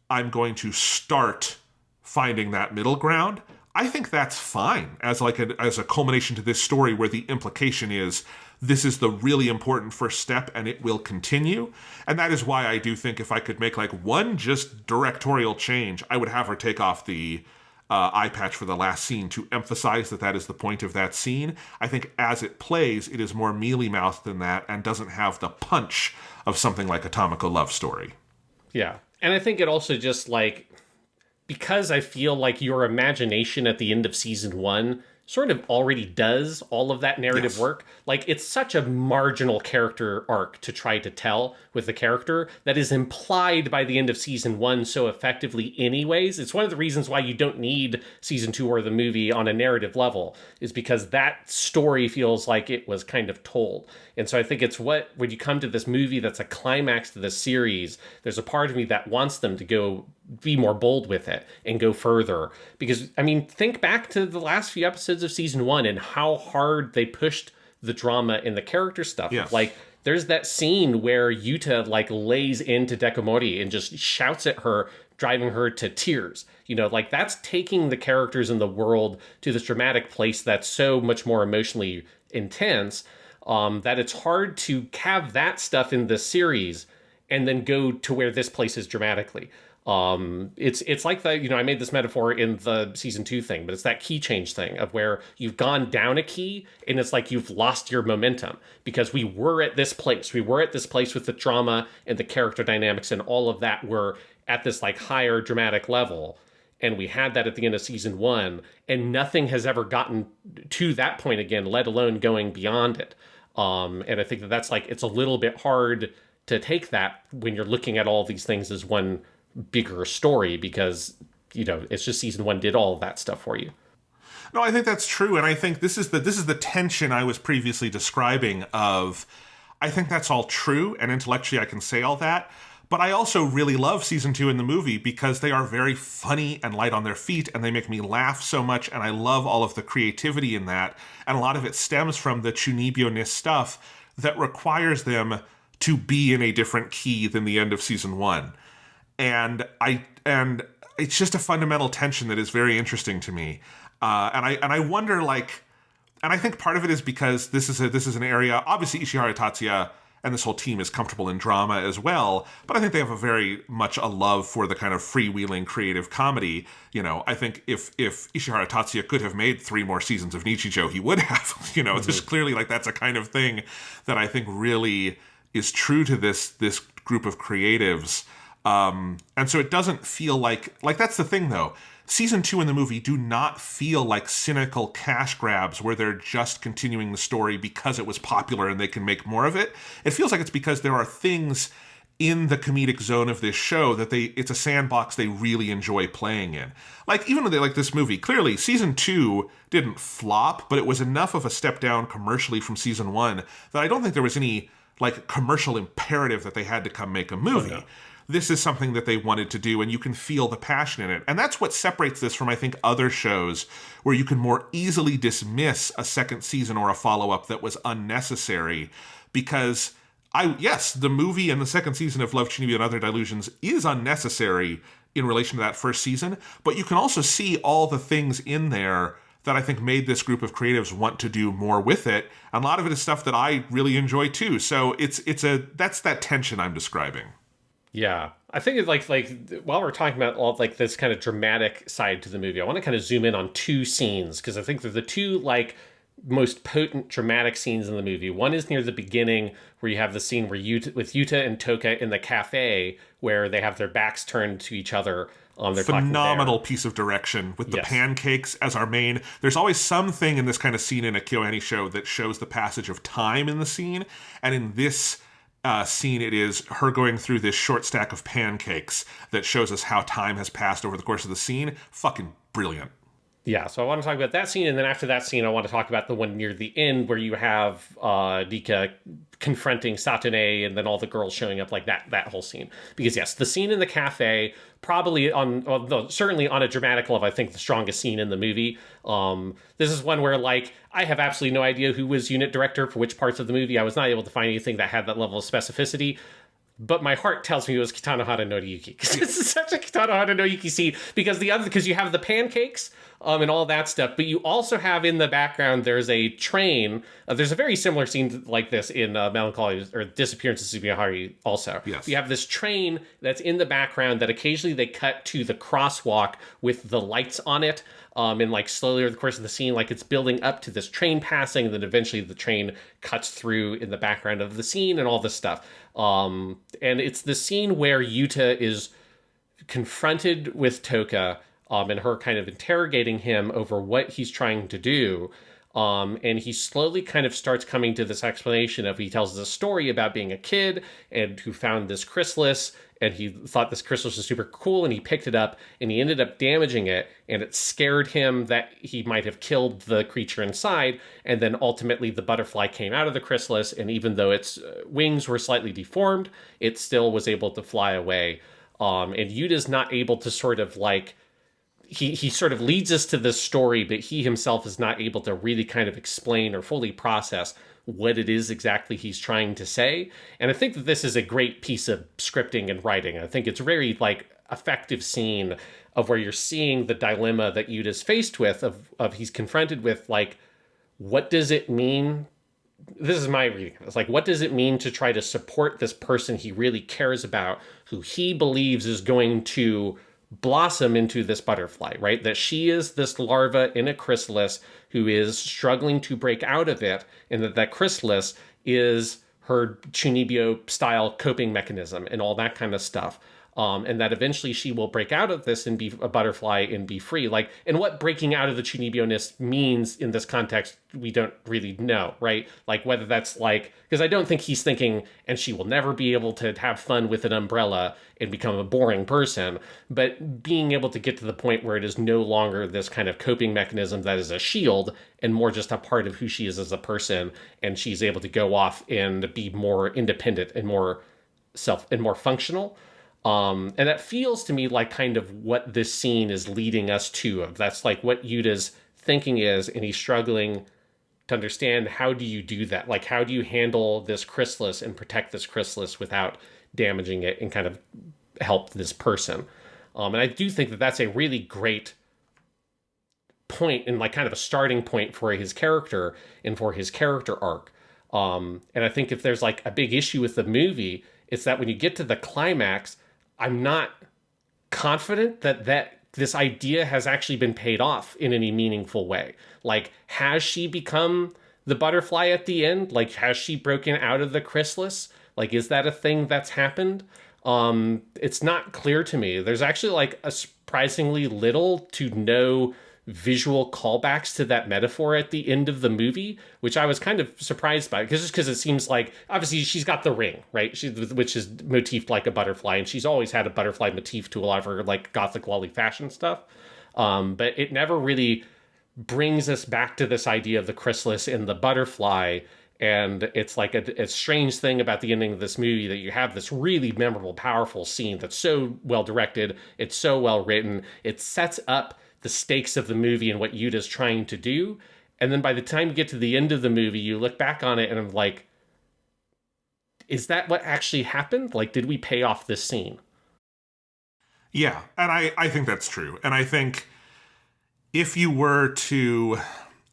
I'm going to start finding that middle ground. I think that's fine as a culmination to this story where the implication is this is the really important first step and it will continue. And that is why I do think if I could make like one just directorial change, I would have her take off the eye patch for the last scene to emphasize that that is the point of that scene. I think as it plays, it is more mealy-mouthed than that and doesn't have the punch of something like a Tamako Love Story. Yeah. And I think it also just like, because I feel like your imagination at the end of season 1 sort of already does all of that narrative Yes. work. Like, it's such a marginal character arc to try to tell with the character that is implied by the end of season 1 so effectively anyways. It's one of the reasons why you don't need season 2 or the movie on a narrative level, is because that story feels like it was kind of told. And so I think it's when you come to this movie that's a climax to the series, there's a part of me that wants them to go be more bold with it and go further. Because, I mean, think back to the last few episodes of season 1 and how hard they pushed the drama and the character stuff. Yes. Like, there's that scene where Yuta, like, lays into Dekomori and just shouts at her, driving her to tears. You know, like, that's taking the characters in the world to this dramatic place that's so much more emotionally intense, that it's hard to have that stuff in the series and then go to where this place is dramatically. It's like the, you know, I made this metaphor in the season 2 thing, but it's that key change thing of where you've gone down a key and it's like you've lost your momentum because we were at this place. We were at this place with the drama and the character dynamics and all of that were at this like higher dramatic level. And we had that at the end of season 1 and nothing has ever gotten to that point again, let alone going beyond it. And I think that that's like, it's a little bit hard to take that when you're looking at all these things as one bigger story because, you know, it's just season 1 did all of that stuff for you. No, I think that's true, and I think this is the tension I was previously describing of, I think that's all true, and intellectually I can say all that, but I also really love season 2 in the movie because they are very funny and light on their feet, and they make me laugh so much, and I love all of the creativity in that, and a lot of it stems from the Chuunibyo-ness stuff that requires them to be in a different key than the end of season 1. And it's just a fundamental tension that is very interesting to me. And I wonder, like, and I think part of it is because this is an area, obviously Ishihara Tatsuya and this whole team is comfortable in drama as well, but I think they have a very much a love for the kind of freewheeling creative comedy. You know, I think if Ishihara Tatsuya could have made 3 more seasons of Nichijou, he would have. You know, there's clearly like that's a kind of thing that I think really is true to this group of creatives. And so it doesn't feel like that's the thing though. Season 2 in the movie do not feel like cynical cash grabs where they're just continuing the story because it was popular and they can make more of it. It feels like it's because there are things in the comedic zone of this show that it's a sandbox they really enjoy playing in. Like, even when they like this movie, clearly season 2 didn't flop, but it was enough of a step down commercially from season 1 that I don't think there was any like commercial imperative that they had to come make a movie. Oh, no. This is something that they wanted to do, and you can feel the passion in it. And that's what separates this from, I think, other shows where you can more easily dismiss a second season or a follow-up that was unnecessary. Because, yes, the movie and the second season of Love, Chuunibyo, and Other Delusions is unnecessary in relation to that first season, but you can also see all the things in there that I think made this group of creatives want to do more with it. And a lot of it is stuff that I really enjoy, too. So that's that tension I'm describing. Yeah, I think it's like while we're talking about all like this kind of dramatic side to the movie, I want to kind of zoom in on 2 scenes because I think they're the 2 like most potent dramatic scenes in the movie. One is near the beginning where you have the scene where Yuta and Toka in the cafe where they have their backs turned to each other. They're phenomenal piece of direction with the pancakes as our main. There's always something in this kind of scene in a KyoAni show that shows the passage of time in the scene, and in this scene, it is her going through this short stack of pancakes that shows us how time has passed over the course of the scene. Fucking brilliant. Yeah, so I want to talk about that scene, and then after that scene, I want to talk about the one near the end where you have Rikka confronting Satane and then all the girls showing up, like that whole scene. Because yes, the scene in the cafe, probably certainly on a dramatic level, I think the strongest scene in the movie. This is one where, like, I have absolutely no idea who was unit director for which parts of the movie. I was not able to find anything that had that level of specificity. But my heart tells me it was Kitanohara Noriyuki. Because this is such a Kitanohara Noriyuki scene. Because you have the pancakes and all that stuff. But you also have in the background, there's a train. There's a very similar scene like this in Melancholy or Disappearance of Tsubihari also. Yes. You have this train that's in the background that occasionally they cut to the crosswalk with the lights on it. And like slowly over the course of the scene, like it's building up to this train passing, and then eventually the train cuts through in the background of the scene and all this stuff. And it's the scene where Yuta is confronted with Toka and her kind of interrogating him over what he's trying to do. And he slowly kind of starts coming to this explanation of, he tells this story about being a kid and who found this chrysalis, and he thought this chrysalis was super cool, and he picked it up and he ended up damaging it, and it scared him that he might have killed the creature inside. And then ultimately the butterfly came out of the chrysalis, and even though its wings were slightly deformed, it still was able to fly away. And Yuta's not able to sort of like, he sort of leads us to this story, but he himself is not able to really kind of explain or fully process what it is exactly he's trying to say. And I think that this is a great piece of scripting and writing. I think it's a very like effective scene of where you're seeing the dilemma that Yuta's faced with, of he's confronted with, like, what does it mean? This is my reading. It's like, what does it mean to try to support this person he really cares about, who he believes is going to blossom into this butterfly, right? That she is this larva in a chrysalis who is struggling to break out of it, and that chrysalis is her Chuunibyo style coping mechanism and all that kind of stuff. And that eventually she will break out of this and be a butterfly and be free. Like, and what breaking out of the Chuunibyo-ness means in this context, we don't really know, right? Like, whether that's like, because I don't think he's thinking, and she will never be able to have fun with an umbrella and become a boring person, but being able to get to the point where it is no longer this kind of coping mechanism that is a shield, and more just a part of who she is as a person, and she's able to go off and be more independent and more functional. And that feels to me like kind of what this scene is leading us to. That's like what Yuta's thinking is, and he's struggling to understand, how do you do that? Like, how do you handle this chrysalis and protect this chrysalis without damaging it and kind of help this person? And I do think that that's a really great point and like kind of a starting point for his character and for his character arc. And I think if there's like a big issue with the movie, it's that when you get to the climax, I'm not confident that this idea has actually been paid off in any meaningful way. Like, has she become the butterfly at the end? Like, has she broken out of the chrysalis? Like, is that a thing that's happened? It's not clear to me. There's actually like a surprisingly little to no visual callbacks to that metaphor at the end of the movie, which I was kind of surprised by, because it seems like, obviously she's got the ring, right? Which is motifed like a butterfly, and she's always had a butterfly motif to a lot of her like gothic lolly fashion stuff. But it never really brings us back to this idea of the chrysalis and the butterfly. And it's like a strange thing about the ending of this movie, that you have this really memorable, powerful scene that's so well directed, it's so well written, it sets up the stakes of the movie and what Yuta's trying to do. And then by the time you get to the end of the movie, you look back on it and I'm like, is that what actually happened? Like, did we pay off this scene? Yeah, and I think that's true. And I think if you were to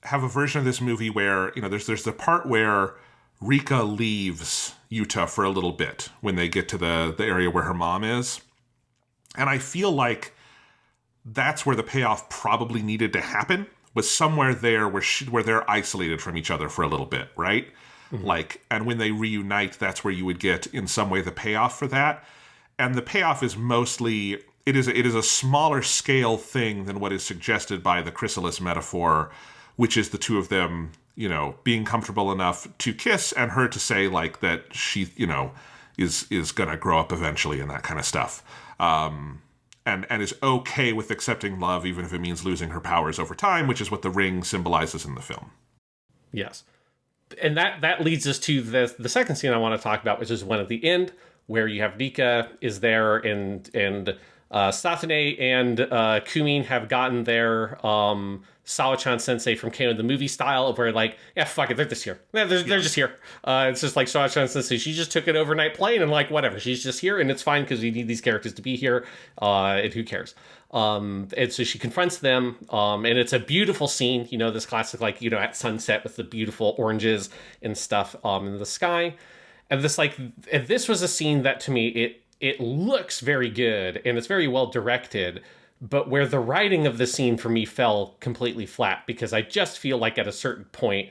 have a version of this movie where, you know, there's the part where Rikka leaves Yuta for a little bit when they get to the area where her mom is. And I feel like that's where the payoff probably needed to happen, was somewhere there where they're isolated from each other for a little bit, right? Mm-hmm. Like, and when they reunite, that's where you would get in some way the payoff for that. And the payoff is mostly, it is a smaller scale thing than what is suggested by the chrysalis metaphor, which is the two of them, you know, being comfortable enough to kiss, and her to say like that she, you know, is gonna grow up eventually and that kind of stuff. And is okay with accepting love, even if it means losing her powers over time, which is what the ring symbolizes in the film. Yes. And that leads us to the second scene I want to talk about, which is one at the end, where you have Rikka is there, and Satane and Kumin have gotten their Sawa-chan sensei from Kano the movie style, of where like, yeah, fuck it, they're just here. Yeah, they're just here. It's just like Sawa-chan sensei, she just took an overnight plane, and like, whatever, she's just here, and it's fine because we need these characters to be here, and who cares? And so she confronts them, and it's a beautiful scene, you know, this classic, like, you know, at sunset with the beautiful oranges and stuff in the sky. And this was a scene that, to me, it looks very good, and it's very well directed, but where the writing of the scene for me fell completely flat, because I just feel like at a certain point,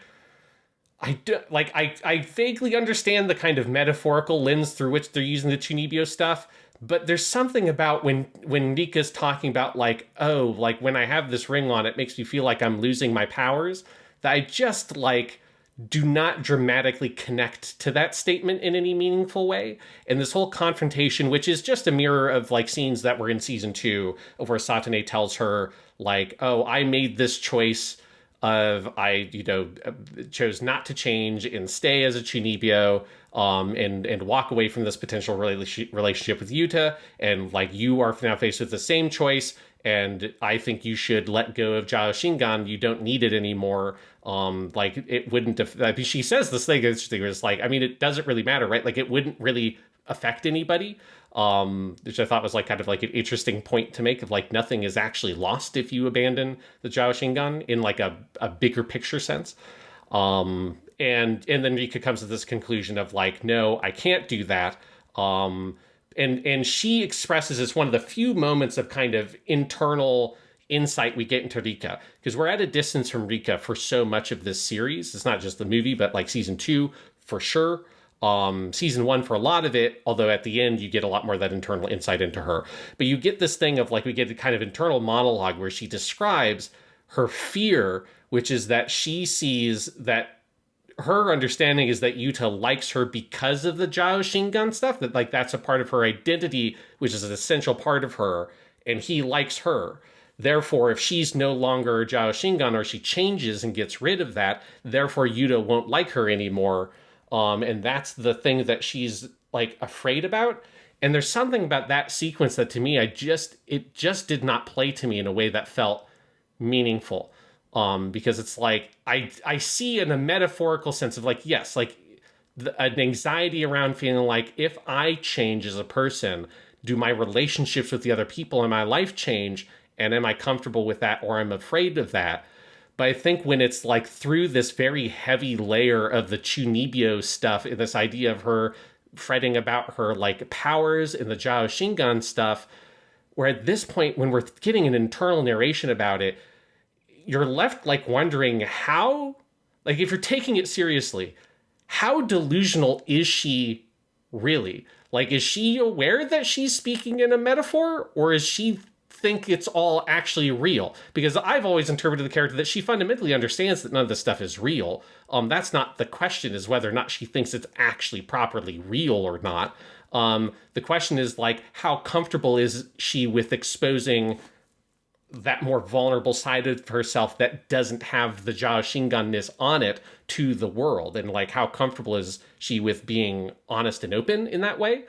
I vaguely understand the kind of metaphorical lens through which they're using the Chuunibyo stuff, But there's something about when Rika's talking about like, oh, like when I have this ring on, it makes me feel like I'm losing my powers, that I just like do not dramatically connect to that statement in any meaningful way. And this whole confrontation, which is just a mirror of like scenes that were in season 2, of where Satane tells her like, oh, I made this choice of chose not to change and stay as a Chuunibyo, and walk away from this potential relationship with Yuta, and like you are now faced with the same choice, and I think you should let go of Jao Shingan. You don't need it anymore. Like it wouldn't. She says this thing. It's like, I mean, it doesn't really matter, right? Like it wouldn't really affect anybody. Which I thought was like kind of like an interesting point to make, of like nothing is actually lost if you abandon the Jao Shingan in like a bigger picture sense. And then Rika comes to this conclusion of like, no, I can't do that. And she expresses, it's one of the few moments of kind of internal insight we get into Rika, because we're at a distance from Rika for so much of this series. It's not just the movie, but like season 2 for sure. Season 1 for a lot of it, although at the end you get a lot more of that internal insight into her. But you get this thing of like, we get a kind of internal monologue where she describes her fear, which is that she sees that her understanding is that Yuta likes her because of the Jao Shingan stuff, that like that's a part of her identity, which is an essential part of her, and he likes her. Therefore, if she's no longer Jao Shingan, or she changes and gets rid of that, therefore Yuta won't like her anymore. And that's the thing that she's like afraid about. And there's something about that sequence that to me, it just did not play to me in a way that felt meaningful. Because it's like, I see in a metaphorical sense of like, yes, like an anxiety around feeling like if I change as a person, do my relationships with the other people in my life change? And am I comfortable with that, or I'm afraid of that? But I think when it's like through this very heavy layer of the Chuunibyo stuff, and this idea of her fretting about her like powers and the Jao Shingan stuff, where at this point, when we're getting an internal narration about it, you're left like wondering how, like if you're taking it seriously, how delusional is she really? Like, is she aware that she's speaking in a metaphor, or is she think it's all actually real? Because I've always interpreted the character that she fundamentally understands that none of this stuff is real. That's not the question, is whether or not she thinks it's actually properly real or not. The question is like, how comfortable is she with exposing that more vulnerable side of herself that doesn't have the Jao Shingan-ness on it to the world? And like, how comfortable is she with being honest and open in that way?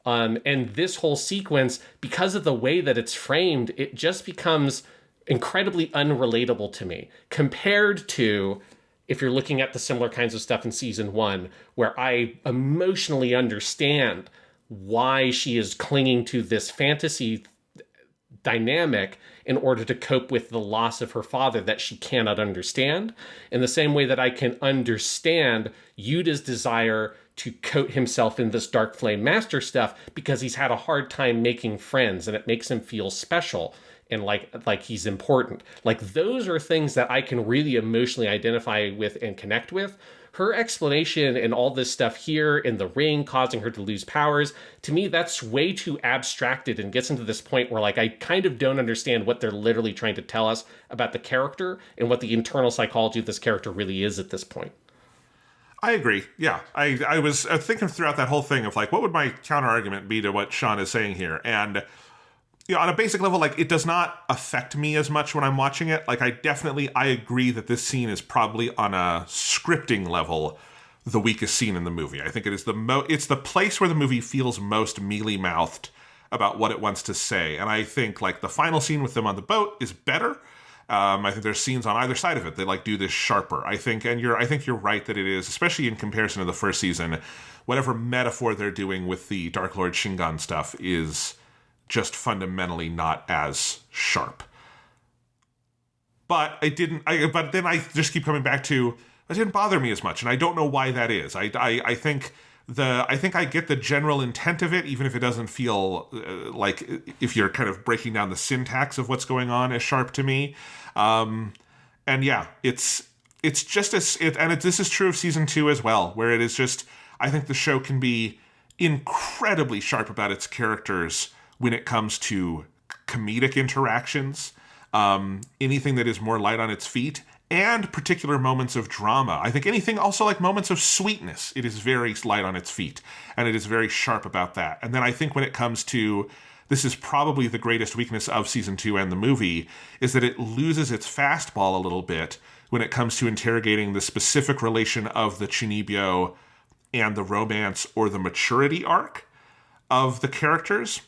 And this whole sequence, because of the way that it's framed, it just becomes incredibly unrelatable to me, compared to if you're looking at the similar kinds of stuff in season 1, where I emotionally understand why she is clinging to this fantasy dynamic in order to cope with the loss of her father that she cannot understand. In the same way that I can understand Yuta's desire to coat himself in this Dark Flame Master stuff because he's had a hard time making friends, and it makes him feel special and like he's important. Like, those are things that I can really emotionally identify with and connect with. Her explanation and all this stuff here in the ring causing her to lose powers, to me, that's way too abstracted and gets into this point where like I kind of don't understand what they're literally trying to tell us about the character and what the internal psychology of this character really is at this point. I agree. Yeah. I was thinking throughout that whole thing of like, what would my counter argument be to what Sean is saying here? And you know, on a basic level, like, it does not affect me as much when I'm watching it. Like, I agree that this scene is probably on a scripting level the weakest scene in the movie. I think it is it's the place where the movie feels most mealy-mouthed about what it wants to say. And I think like the final scene with them on the boat is better. I think there's scenes on either side of it that like do this sharper. I think you're right that it is, especially in comparison to the first season, whatever metaphor they're doing with the Dark Lord Shingan stuff is just fundamentally not as sharp. But but then I just keep coming back to, it didn't bother me as much, and I don't know why that is. I think I get the general intent of it, even if it doesn't feel like, if you're kind of breaking down the syntax of what's going on, as sharp to me. And yeah, it's just this is true of season 2 as well, where it is just, I think the show can be incredibly sharp about its characters when it comes to comedic interactions, anything that is more light on its feet, and particular moments of drama. I think anything also like moments of sweetness, it is very light on its feet, and it is very sharp about that. And then I think when it comes to, this is probably the greatest weakness of season 2 and the movie, is that it loses its fastball a little bit when it comes to interrogating the specific relation of the Chuunibyo and the romance or the maturity arc of the characters.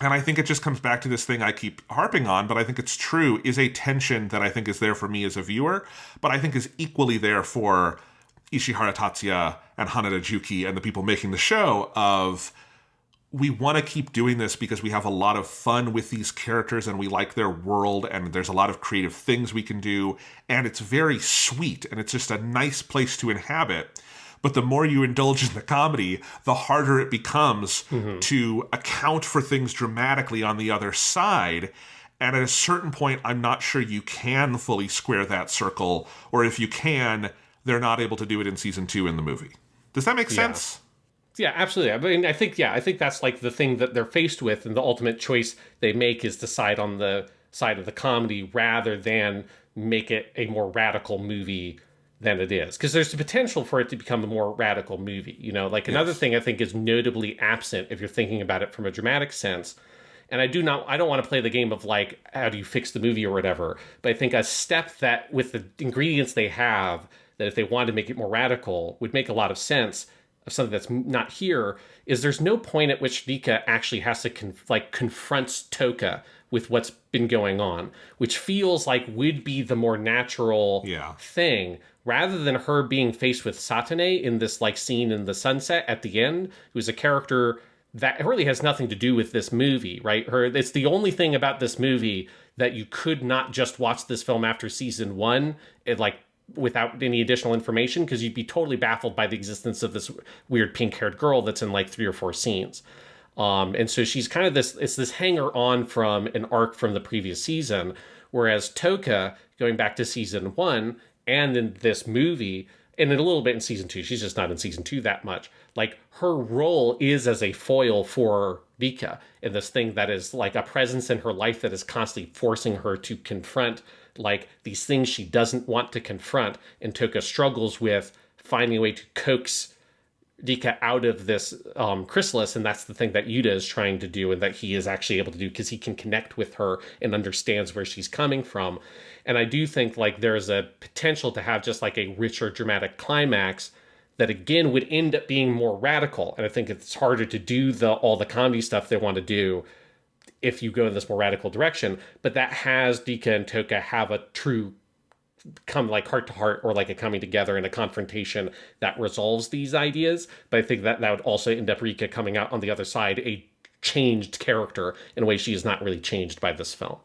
And I think it just comes back to this thing I keep harping on, but I think it's true, is a tension that I think is there for me as a viewer, but I think is equally there for Ishihara Tatsuya and Hanada Juki and the people making the show of, we want to keep doing this because we have a lot of fun with these characters and we like their world and there's a lot of creative things we can do, and it's very sweet and it's just a nice place to inhabit. But the more you indulge in the comedy, the harder it becomes to account for things dramatically on the other side. And at a certain point, I'm not sure you can fully square that circle, or if you can, they're not able to do it in season 2 in the movie. Does that make sense? Yeah, absolutely. I mean, I think that's like the thing that they're faced with, and the ultimate choice they make is decide on the side of the comedy rather than make it a more radical movie than it is, because there's the potential for it to become a more radical movie. You know, like another thing I think is notably absent if you're thinking about it from a dramatic sense. And I don't want to play the game of like, how do you fix the movie or whatever, but I think a step that with the ingredients they have, that if they wanted to make it more radical would make a lot of sense of something that's not here, is there's no point at which Rikka actually has to confronts Toka with what's been going on, which feels like would be the more natural thing, rather than her being faced with Satane in this like scene in the sunset at the end, who's a character that really has nothing to do with this movie, right? It's the only thing about this movie that you could not just watch this film after season 1, without any additional information, because you'd be totally baffled by the existence of this weird pink-haired girl that's in like 3 or 4 scenes. And so she's kind of this hanger-on from an arc from the previous season, whereas Toka, going back to season 1, and in this movie, and in a little bit in season 2, she's just not in season 2 that much, like her role is as a foil for Rikka, in this thing that is like a presence in her life that is constantly forcing her to confront like these things she doesn't want to confront, and Toka struggles with finding a way to coax Rikka out of this chrysalis, and that's the thing that Yuta is trying to do, and that he is actually able to do because he can connect with her and understands where she's coming from. And I do think like there's a potential to have just like a richer dramatic climax that again would end up being more radical. And I think it's harder to do all the comedy stuff they want to do if you go in this more radical direction, but that has Rikka and Toka have a true come like heart to heart, or like a coming together and a confrontation that resolves these ideas. But I think that would also end up Rikka coming out on the other side a changed character in a way she is not really changed by this film.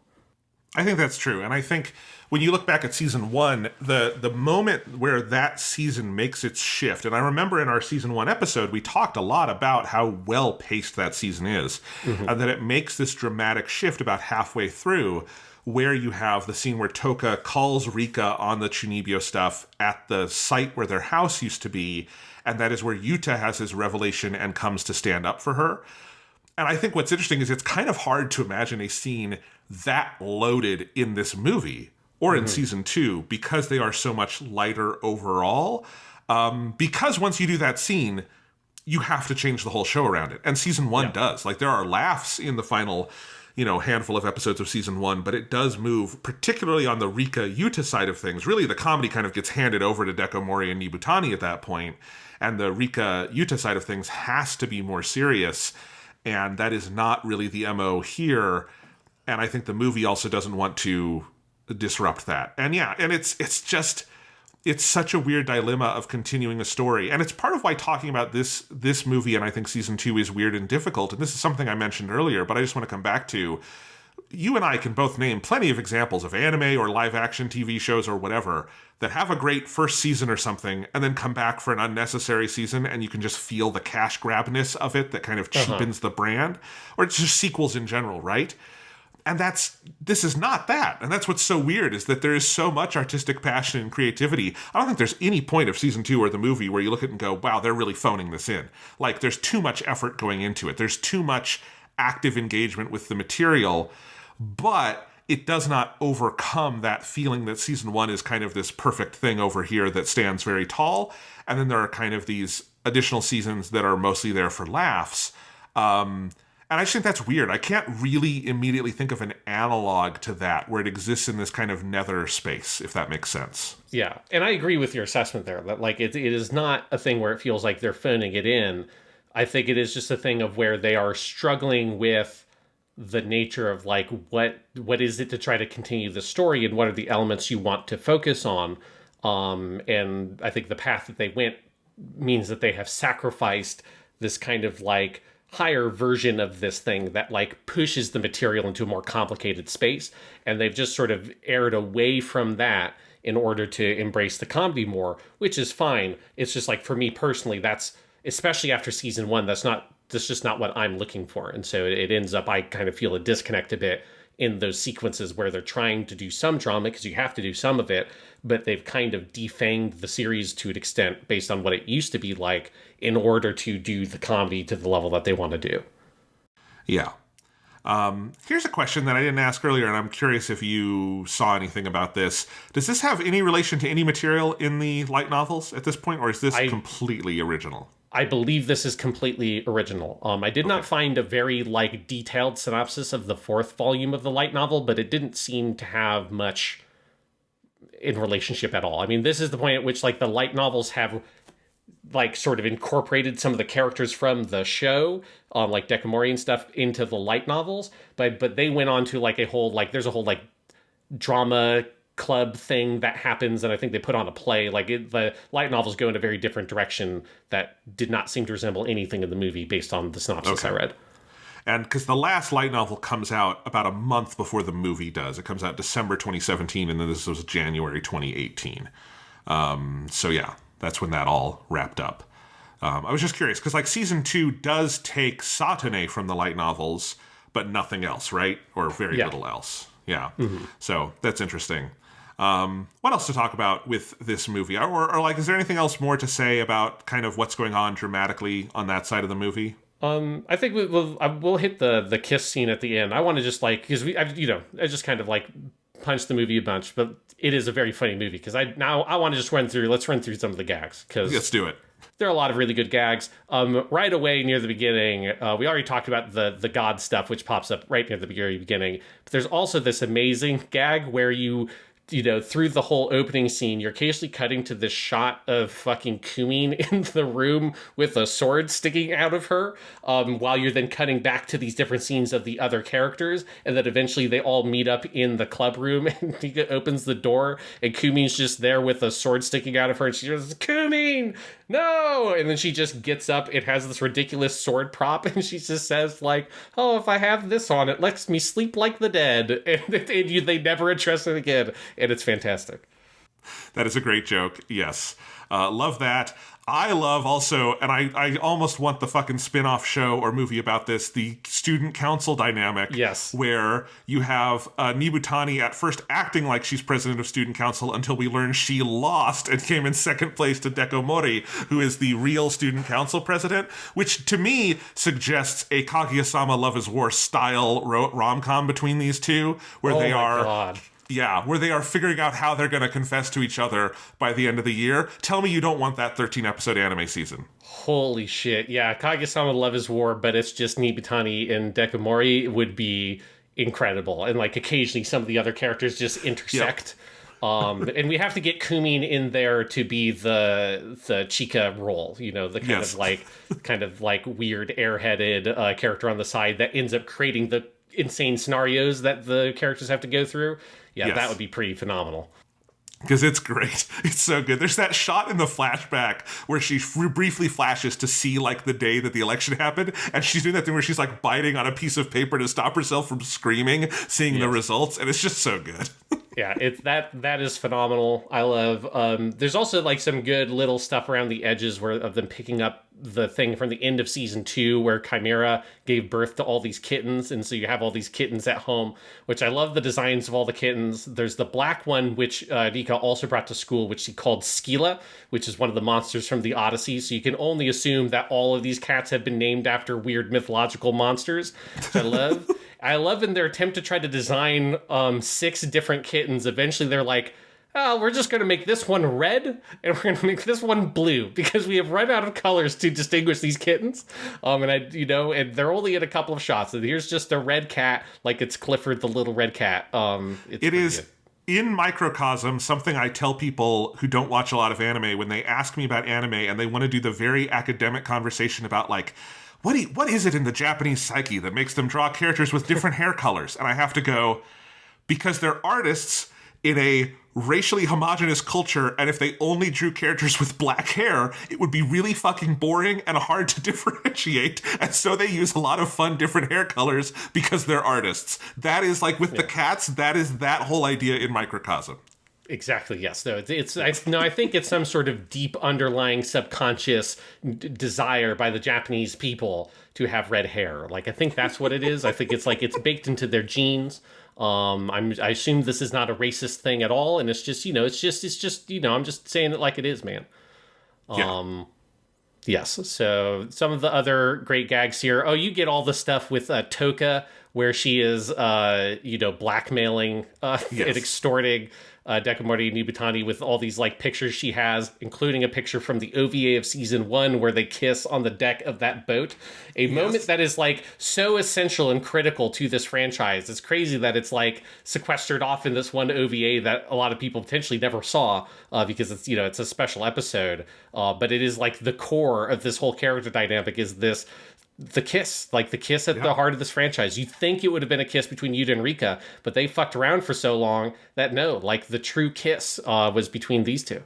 I think that's true. And I think when you look back at season 1, the moment where that season makes its shift, and I remember in our season 1 episode, we talked a lot about how well paced that season is, and that it makes this dramatic shift about halfway through, where you have the scene where Toka calls Rikka on the Chuunibyo stuff at the site where their house used to be, and that is where Yuta has his revelation and comes to stand up for her. And I think what's interesting is it's kind of hard to imagine a scene that loaded in this movie or in season 2, because they are so much lighter overall. Because once you do that scene, you have to change the whole show around it. And season 1 does. Like, there are laughs in the final, handful of episodes of season 1, but it does move, particularly on the Rikka Yuta side of things. Really, the comedy kind of gets handed over to Dekomori and Nibutani at that point, and the Rikka Yuta side of things has to be more serious, and that is not really the MO here. And I think the movie also doesn't want to disrupt that. And it's such a weird dilemma of continuing a story. And it's part of why talking about this movie, and I think season 2, is weird and difficult. And this is something I mentioned earlier, but I just want to come back to. You and I can both name plenty of examples of anime or live action TV shows or whatever that have a great first season or something, and then come back for an unnecessary season, and you can just feel the cash grabness of it that kind of cheapens the brand. Or it's just sequels in general, right? And this is not that. And that's what's so weird, is that there is so much artistic passion and creativity. I don't think there's any point of season 2 or the movie where you look at it and go, wow, they're really phoning this in. Like, there's too much effort going into it. There's too much active engagement with the material, but it does not overcome that feeling that season 1 is kind of this perfect thing over here that stands very tall. And then there are kind of these additional seasons that are mostly there for laughs. And I just think that's weird. I can't really immediately think of an analog to that where it exists in this kind of nether space, if that makes sense. Yeah, and I agree with your assessment there. That like it is not a thing where it feels like they're phoning it in. I think it is just a thing of where they are struggling with the nature of like what is it to try to continue the story and what are the elements you want to focus on. And I think the path that they went means that they have sacrificed this kind of like higher version of this thing that like pushes the material into a more complicated space. And they've just sort of erred away from that in order to embrace the comedy more, which is fine. It's just like, for me personally, that's, especially after season 1, that's just not what I'm looking for. And so it ends up, I kind of feel a disconnect a bit in those sequences where they're trying to do some drama, because you have to do some of it, but they've kind of defanged the series to an extent based on what it used to be like in order to do the comedy to the level that they want to do. Yeah. Here's a question that I didn't ask earlier, and I'm curious if you saw anything about this. Does this have any relation to any material in the light novels at this point, or is this completely original? I believe this is completely original. I did not find a very like detailed synopsis of the 4th volume of the light novel, but it didn't seem to have much in relationship at all. I mean, this is the point at which like the light novels have like sort of incorporated some of the characters from the show, like Dekomori and stuff, into the light novels, but they went on to like a whole like there's a whole like drama club thing that happens, and I think they put on a play. Like the light novels go in a very different direction that did not seem to resemble anything in the movie based on the synopsis I read. And because the last light novel comes out about a month before the movie does. It comes out December 2017, and then this was January 2018. So yeah, that's when that all wrapped up. I was just curious, because like season 2 does take Satane from the light novels, but nothing else, right? Or very little else. Yeah. Mm-hmm. So that's interesting. What else to talk about with this movie? Or like, is there anything else more to say about kind of what's going on dramatically on that side of the movie? I think we'll hit the kiss scene at the end. I want to just like, because I just kind of like punched the movie a bunch, but it is a very funny movie because I want to just let's run through some of the gags, because let's do it. There are a lot of really good gags. Right away near the beginning, we already talked about the god stuff, which pops up right near the very beginning. But there's also this amazing gag where you through the whole opening scene, you're occasionally cutting to this shot of fucking Kumin in the room with a sword sticking out of her, while you're then cutting back to these different scenes of the other characters, and then eventually they all meet up in the club room, and he opens the door, and Kumin's just there with a sword sticking out of her, and she goes, "Kumin, no!" And then she just gets up, it has this ridiculous sword prop, and she just says, like, "Oh, if I have this on, it lets me sleep like the dead," and they never address it again. And it's fantastic. That is a great joke. Yes. Love that. I love also, and I almost want the fucking spin-off show or movie about this, the student council dynamic. Yes. Where you have Nibutani at first acting like she's president of student council until we learn she lost and came in second place to Dekomori, who is the real student council president, which to me suggests a Kaguya-sama Love is War style rom-com between these two, where they are... God. Yeah, where they are figuring out how they're going to confess to each other by the end of the year. Tell me you don't want that 13-episode anime season. Holy shit. Yeah, Kaguya-sama Love is War, but it's just Nibutani and Dekomori would be incredible. And, like, occasionally some of the other characters just intersect. Yep. And we have to get Kumin in there to be the Chika role, the kind of like weird airheaded character on the side that ends up creating the insane scenarios that the characters have to go through. Yeah, yes. That would be pretty phenomenal. Because it's great. It's so good. There's that shot in the flashback where she briefly flashes to see, like, the day that the election happened, and she's doing that thing where she's, like, biting on a piece of paper to stop herself from screaming, seeing the results, and it's just so good. Yeah, that is phenomenal. I love. There's also like some good little stuff around the edges of them picking up the thing from the end of season 2 where Chimera gave birth to all these kittens, and so you have all these kittens at home, which I love the designs of all the kittens. There's the black one, which Rika also brought to school, which she called Skila, which is one of the monsters from the Odyssey, so you can only assume that all of these cats have been named after weird mythological monsters, which I love. I love in their attempt to try to design 6 different kittens, eventually they're like, oh, we're just going to make this one red, and we're going to make this one blue, because we have run out of colors to distinguish these kittens. And they're only in a couple of shots. And here's just a red cat, like it's Clifford the Little Red Cat. It is, in microcosm, something I tell people who don't watch a lot of anime when they ask me about anime and they want to do the very academic conversation about, like, what is it in the Japanese psyche that makes them draw characters with different hair colors? And I have to go, because they're artists in a racially homogenous culture, and if they only drew characters with black hair, it would be really fucking boring and hard to differentiate, and so they use a lot of fun different hair colors because they're artists. That is, like, with the cats, that is that whole idea in microcosm. Exactly, yes. No, I think it's some sort of deep underlying subconscious desire by the Japanese people to have red hair. Like, I think that's what it is. I think it's like it's baked into their genes. I assume this is not a racist thing at all, and it's just I'm just saying it like it is, man. Yes. So some of the other great gags here. Oh, you get all the stuff with Toka, where she is, blackmailing and extorting Dekomori and Nibutani with all these, like, pictures she has, including a picture from the OVA of season 1 where they kiss on the deck of that boat. A moment that is, like, so essential and critical to this franchise. It's crazy that it's, like, sequestered off in this one OVA that a lot of people potentially never saw because it's, it's a special episode. But it is, like, the core of this whole character dynamic is the kiss at the heart of this franchise. You think it would have been a kiss between Yuta and Rika, but they fucked around for so long that no, like, the true kiss was between these two.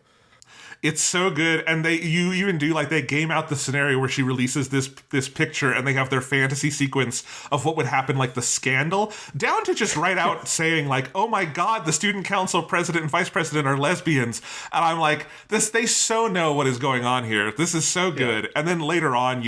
It's so good, and you even do, like, they game out the scenario where she releases this picture, and they have their fantasy sequence of what would happen, like the scandal, down to just right out saying, like, oh my god, the student council president and vice president are lesbians, and I'm like, they so know what is going on here. This is so good. And then later on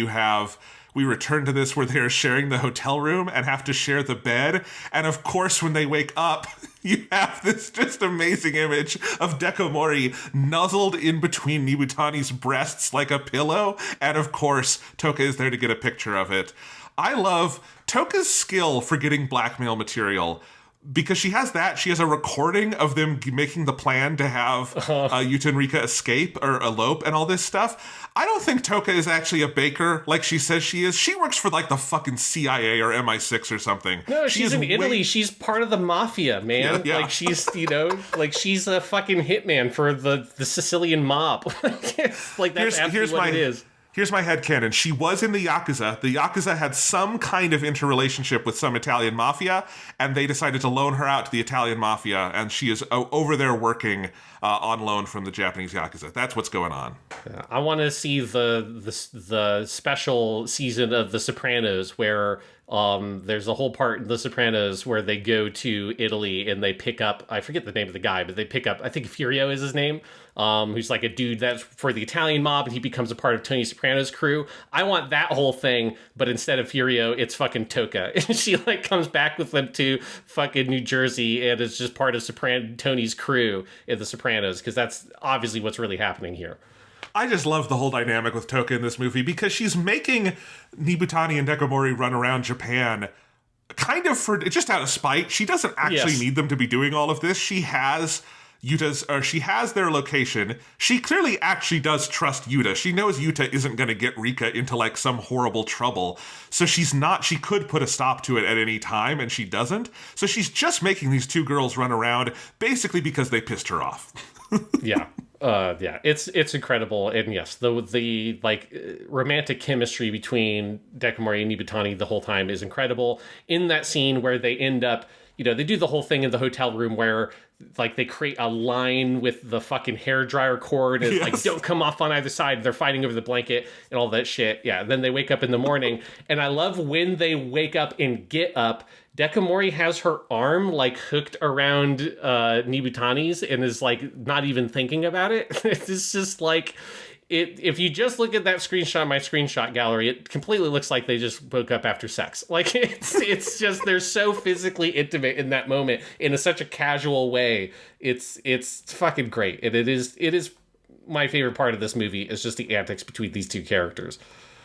we return to this where they're sharing the hotel room and have to share the bed. And of course, when they wake up, you have this just amazing image of Dekomori nuzzled in between Nibutani's breasts like a pillow. And of course, Toka is there to get a picture of it. I love Toka's skill for getting blackmail material. Because she has a recording of them making the plan to have Yuta and Rika escape or elope and all this stuff. I don't think Toka is actually a baker like she says she is. She works for, like, the fucking CIA or MI6 or something. No, she's in Italy. She's part of the mafia, man. Yeah. Like, she's, she's a fucking hitman for the Sicilian mob. Like, that's absolutely what it is. Here's my headcanon. She was in the Yakuza. The Yakuza had some kind of interrelationship with some Italian mafia, and they decided to loan her out to the Italian mafia, and she is over there working on loan from the Japanese Yakuza. That's what's going on. I want to see the special season of The Sopranos where there's a whole part in The Sopranos where they go to Italy and they pick up, I forget the name of the guy, but they pick up, I think Furio is his name, who's like a dude that's for the Italian mob, and he becomes a part of Tony Soprano's crew. I want that whole thing, but instead of Furio, it's fucking Toka. And she, like, comes back with them to fucking New Jersey and is just part of Tony's crew in The Sopranos, because that's obviously what's really happening here. I just love the whole dynamic with Toka in this movie because she's making Nibutani and Dekomori run around Japan kind of for just out of spite. She doesn't actually need them to be doing all of this. She has she has their location. She clearly actually does trust Yuta. She knows Yuta isn't going to get Rika into, like, some horrible trouble. So she could put a stop to it at any time, and she doesn't. So she's just making these two girls run around basically because they pissed her off. Yeah. It's incredible, and yes, the romantic chemistry between Dekomori and Nibutani the whole time is incredible. In that scene where they end up, they do the whole thing in the hotel room where, like, they create a line with the fucking hairdryer cord and like, don't come off on either side. They're fighting over the blanket and all that shit. Yeah. Then they wake up in the morning, and I love when they wake up and get up. Dekomori has her arm, like, hooked around Nibutani's and is, like, not even thinking about it. It's just, like, if you just look at that screenshot in my screenshot gallery, it completely looks like they just broke up after sex. Like, it's just, they're so physically intimate in that moment in such a casual way. It's fucking great. And it is my favorite part of this movie is just the antics between these two characters.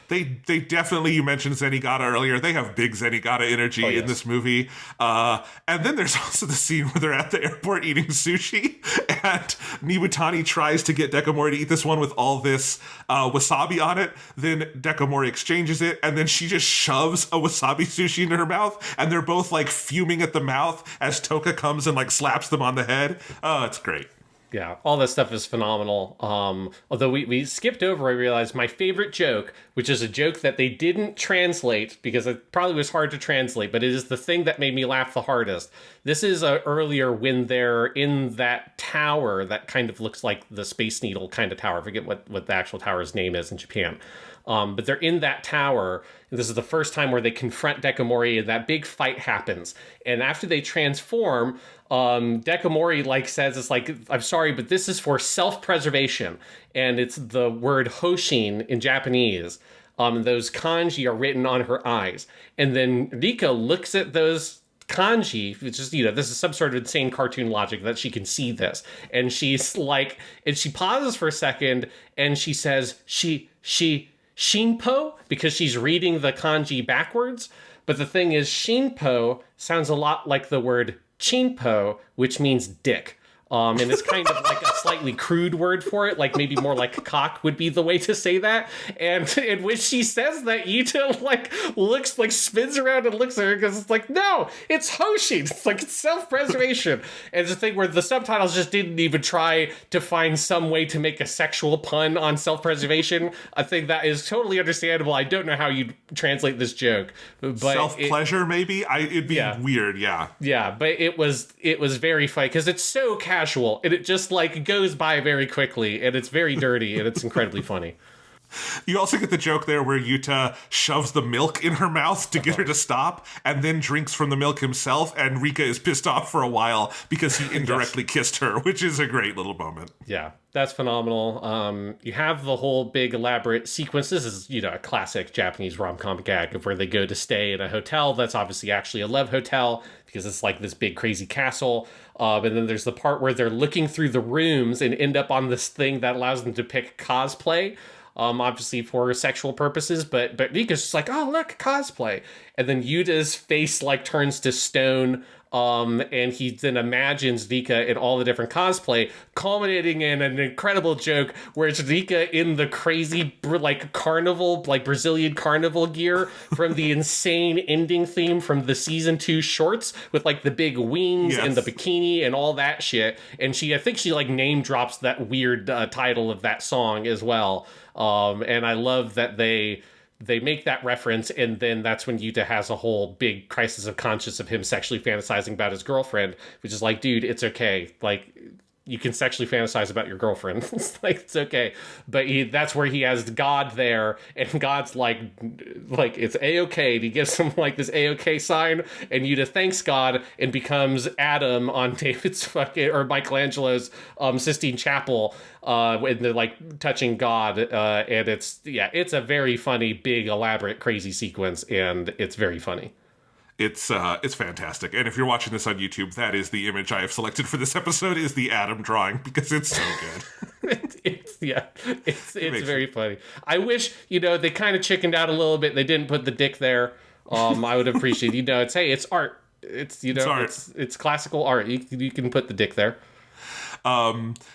They definitely, you mentioned Zenigata earlier, they have big Zenigata energy in this movie. And then there's also the scene where they're at the airport eating sushi, and Nibutani tries to get Dekamori to eat this one with all this wasabi on it. Then Dekamori exchanges it, and then she just shoves a wasabi sushi into her mouth, and they're both like fuming at the mouth as Toka comes and like slaps them on the head. Oh, it's great. Yeah, all that stuff is phenomenal. Although we skipped over, I realized my favorite joke, which is a joke that they didn't translate because it probably was hard to translate, but it is the thing that made me laugh the hardest. This is earlier when they're in that tower that kind of looks like the Space Needle kind of tower. I forget what the actual tower's name is in Japan. But they're in that tower. And this is the first time where they confront Dekamori, and that big fight happens. And after they transform, Dekamori like says, it's like, I'm sorry, but this is for self-preservation. And it's the word hoshin in Japanese. Those kanji are written on her eyes. And then Rika looks at those kanji, which is, this is some sort of insane cartoon logic that she can see this. And she's like, and she pauses for a second, and she says, Shinpo, because she's reading the kanji backwards. But the thing is, Shinpo sounds a lot like the word chinpo, which means dick. And it's kind of like a slightly crude word for it, like maybe more like cock would be the way to say that. And when she says that, Yuta like looks, like spins around and looks at her because it's like, no, it's hoshin. It's like, it's self-preservation. And it's a thing where the subtitles just didn't even try to find some way to make a sexual pun on self-preservation. I think that is totally understandable. I don't know how you'd translate this joke, but self-pleasure, maybe? It'd be weird, yeah. Yeah, but it was very funny because it's so casual and it just like goes by very quickly and it's very dirty and it's incredibly funny. You also get the joke there where Yuta shoves the milk in her mouth to get her to stop and then drinks from the milk himself, and Rika is pissed off for a while because he indirectly kissed her, which is a great little moment. Yeah, that's phenomenal. You have the whole big elaborate sequence. This is, a classic Japanese rom-com gag of where they go to stay in a hotel that's obviously actually a love hotel because it's like this big crazy castle. And then there's the part where they're looking through the rooms and end up on this thing that allows them to pick cosplay. Obviously for sexual purposes, but Rika's just like, oh, look, cosplay. And then Yuta's face like turns to stone, and he then imagines Rika in all the different cosplay, culminating in an incredible joke where it's Rika in the crazy, like, carnival, like Brazilian carnival gear from the insane ending theme from the season 2 shorts with like the big wings and the bikini and all that shit. And I think she like name drops that weird title of that song as well. And I love that they make that reference, and then that's when Yuta has a whole big crisis of conscience of him sexually fantasizing about his girlfriend, which is like, dude, it's okay. Like, you can sexually fantasize about your girlfriend. It's like, it's okay. But that's where he has God there, and God's like it's A-okay. And he gives him like this A-okay sign, and Yuta thanks God and becomes Adam on David's or Michelangelo's Sistine Chapel, when they're like touching God. And it's a very funny, big, elaborate, crazy sequence, and it's very funny. It's fantastic. And if you're watching this on YouTube, that is the image I have selected for this episode, is the Adam drawing, because it's so good. It's very funny. I wish, they kind of chickened out a little bit. They didn't put the dick there. I would appreciate, it's art. It's art. It's classical art. You can put the dick there.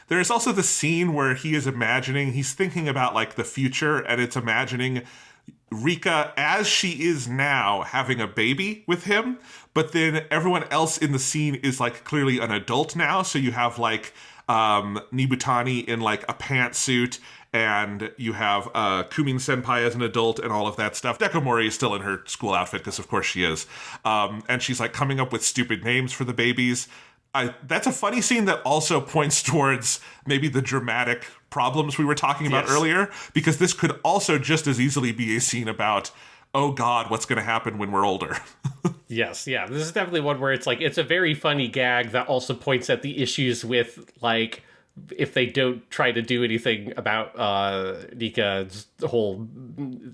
There's also the scene where he's thinking about like the future, and it's imagining Rika as she is now having a baby with him, but then everyone else in the scene is like clearly an adult now. So you have like Nibutani in like a pantsuit, and you have Kumin Senpai as an adult and all of that stuff. Dekamori is still in her school outfit because of course she is. And she's like coming up with stupid names for the babies. That's a funny scene that also points towards maybe the dramatic problems we were talking about earlier, because this could also just as easily be a scene about, oh God, what's going to happen when we're older? Yes, yeah. This is definitely one where it's like, it's a very funny gag that also points at the issues with like if they don't try to do anything about Rikka's whole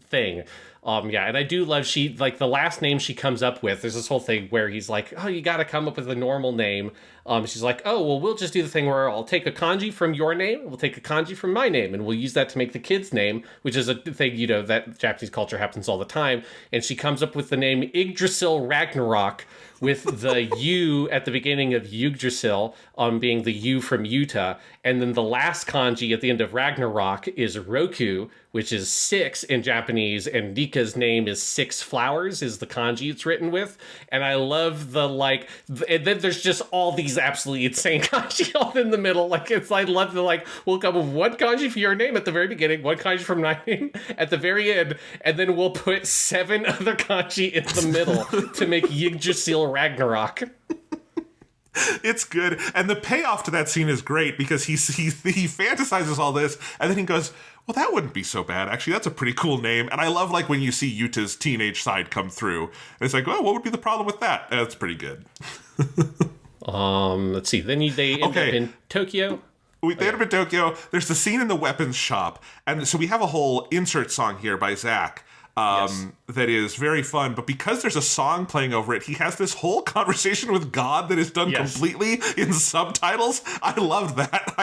thing. And I do love the last name she comes up with. There's this whole thing where he's like, oh, you got to come up with a normal name. She's like, oh, well, we'll just do the thing where I'll take a kanji from your name, we'll take a kanji from my name, and we'll use that to make the kid's name, which is a thing, that Japanese culture happens all the time. And she comes up with the name Yggdrasil Ragnarok, with the U at the beginning of Yggdrasil being the U from Yuta. And then the last kanji at the end of Ragnarok is Roku, which is 6 in Japanese, and Rikka's name is 6 flowers, is the kanji it's written with. And I love and then there's just all these absolutely insane kanji all in the middle. I love we'll come up with one kanji for your name at the very beginning, one kanji from my name at the very end, and then we'll put 7 other kanji in the middle to make Yggdrasil Ragnarok. It's good, and the payoff to that scene is great because he fantasizes all this, and then he goes, well, that wouldn't be so bad. Actually, that's a pretty cool name. And I love when you see Yuta's teenage side come through. And it's like, well, what would be the problem with that? That's pretty good. Let's see. Then they end up in Tokyo. They end up in Tokyo. There's the scene in the weapons shop. And so we have a whole insert song here by Zach. That is very fun, but because there's a song playing over it, he has this whole conversation with God that is done completely in subtitles. I loved that.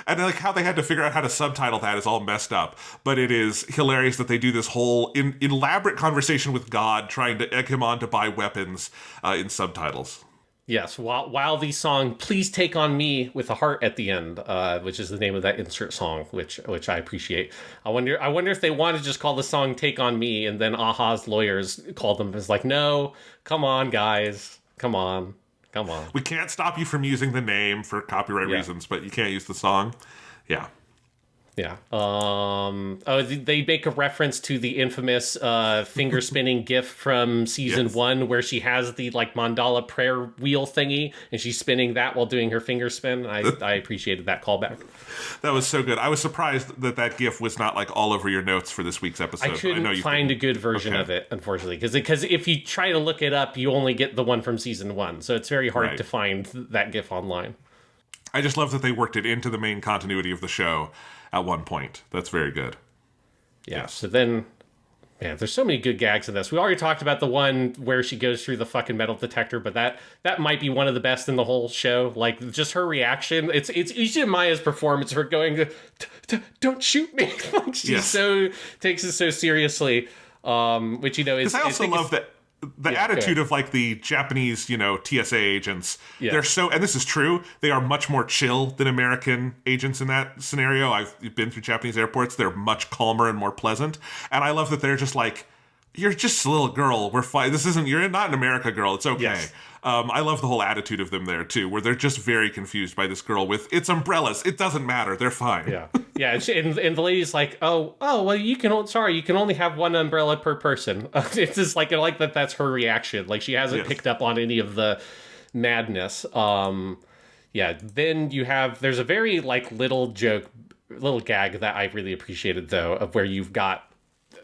And how they had to figure out how to subtitle that is all messed up, but it is hilarious that they do this whole elaborate conversation with God trying to egg him on to buy weapons in subtitles. Yes, while the song "Please Take on Me" with a heart at the end, which is the name of that insert song, which I appreciate. I wonder if they want to just call the song "Take on Me" and then Aha's lawyers called them as no, come on, guys, come on. We can't stop you from using the name for copyright reasons, but you can't use the song. Yeah. Yeah. They make a reference to the infamous finger spinning gif from season 1 where she has the mandala prayer wheel thingy and she's spinning that while doing her finger spin. I appreciated that callback. That was so good. I was surprised that gif was not all over your notes for this week's episode. I couldn't find a good version of it, unfortunately, because if you try to look it up, you only get the one from season 1. So it's very hard to find that gif online. I just love that they worked it into the main continuity of the show at one point. That's very good. Yeah. So then, there's so many good gags in this. We already talked about the one where she goes through the fucking metal detector, but that might be one of the best in the whole show. Just her reaction. It's Maya's performance for going, don't shoot me. She takes it so seriously. Which is. I also love that. The attitude of the Japanese, TSA agents, they're so, and this is true, they are much more chill than American agents in that scenario. I've been through Japanese airports. They're much calmer and more pleasant. And I love that they're just you're just a little girl. We're fine. You're not an America girl. It's okay. Yes. I love the whole attitude of them there too, where they're just very confused by this girl with it's umbrellas. It doesn't matter. They're fine. Yeah. Yeah. And the lady's like, oh, well, you can only have one umbrella per person. It's just I like that. That's her reaction. She hasn't picked up on any of the madness. Then there's a very little gag that I really appreciated though, of where you've got,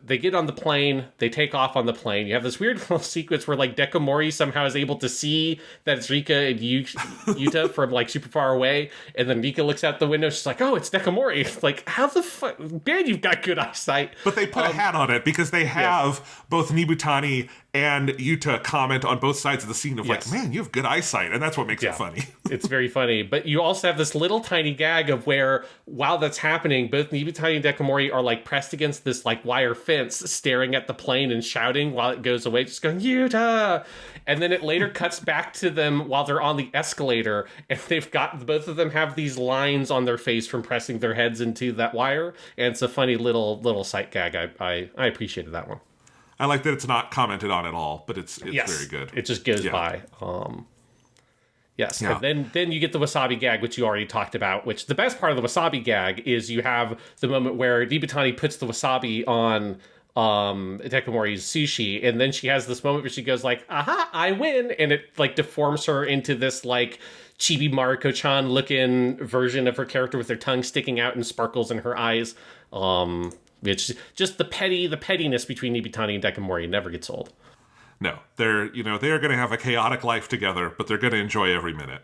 they get on the plane, they take off on the plane. You have this weird little sequence where Dekomori somehow is able to see that it's Rikka and Yuta from super far away, and then Rikka looks out the window, she's like, oh, it's Dekomori. It's how the fuck, man, you've got good eyesight. But they put a hat on it because they have both Nibutani and Yuta comment on both sides of the scene of man, you have good eyesight, and that's what makes it funny. It's very funny. But you also have this little tiny gag of where, while that's happening, both Nibutani and Dekomori are pressed against this wire fence, staring at the plane and shouting while it goes away, just going, Yuta! And then it later cuts back to them while they're on the escalator, and both of them have these lines on their face from pressing their heads into that wire, and it's a funny little sight gag. I appreciated that one. I like that it's not commented on at all, but it's very good. It just goes by. Yes. Yeah. And then you get the wasabi gag, which you already talked about, which the best part of the wasabi gag is you have the moment where Nibutani puts the wasabi on Dekomori's sushi, and then she has this moment where she goes aha, I win, and it deforms her into this Chibi Mariko-chan looking version of her character with her tongue sticking out and sparkles in her eyes. It's just the pettiness between Nibutani and Dekomori never gets old. No, they're going to have a chaotic life together, but they're going to enjoy every minute.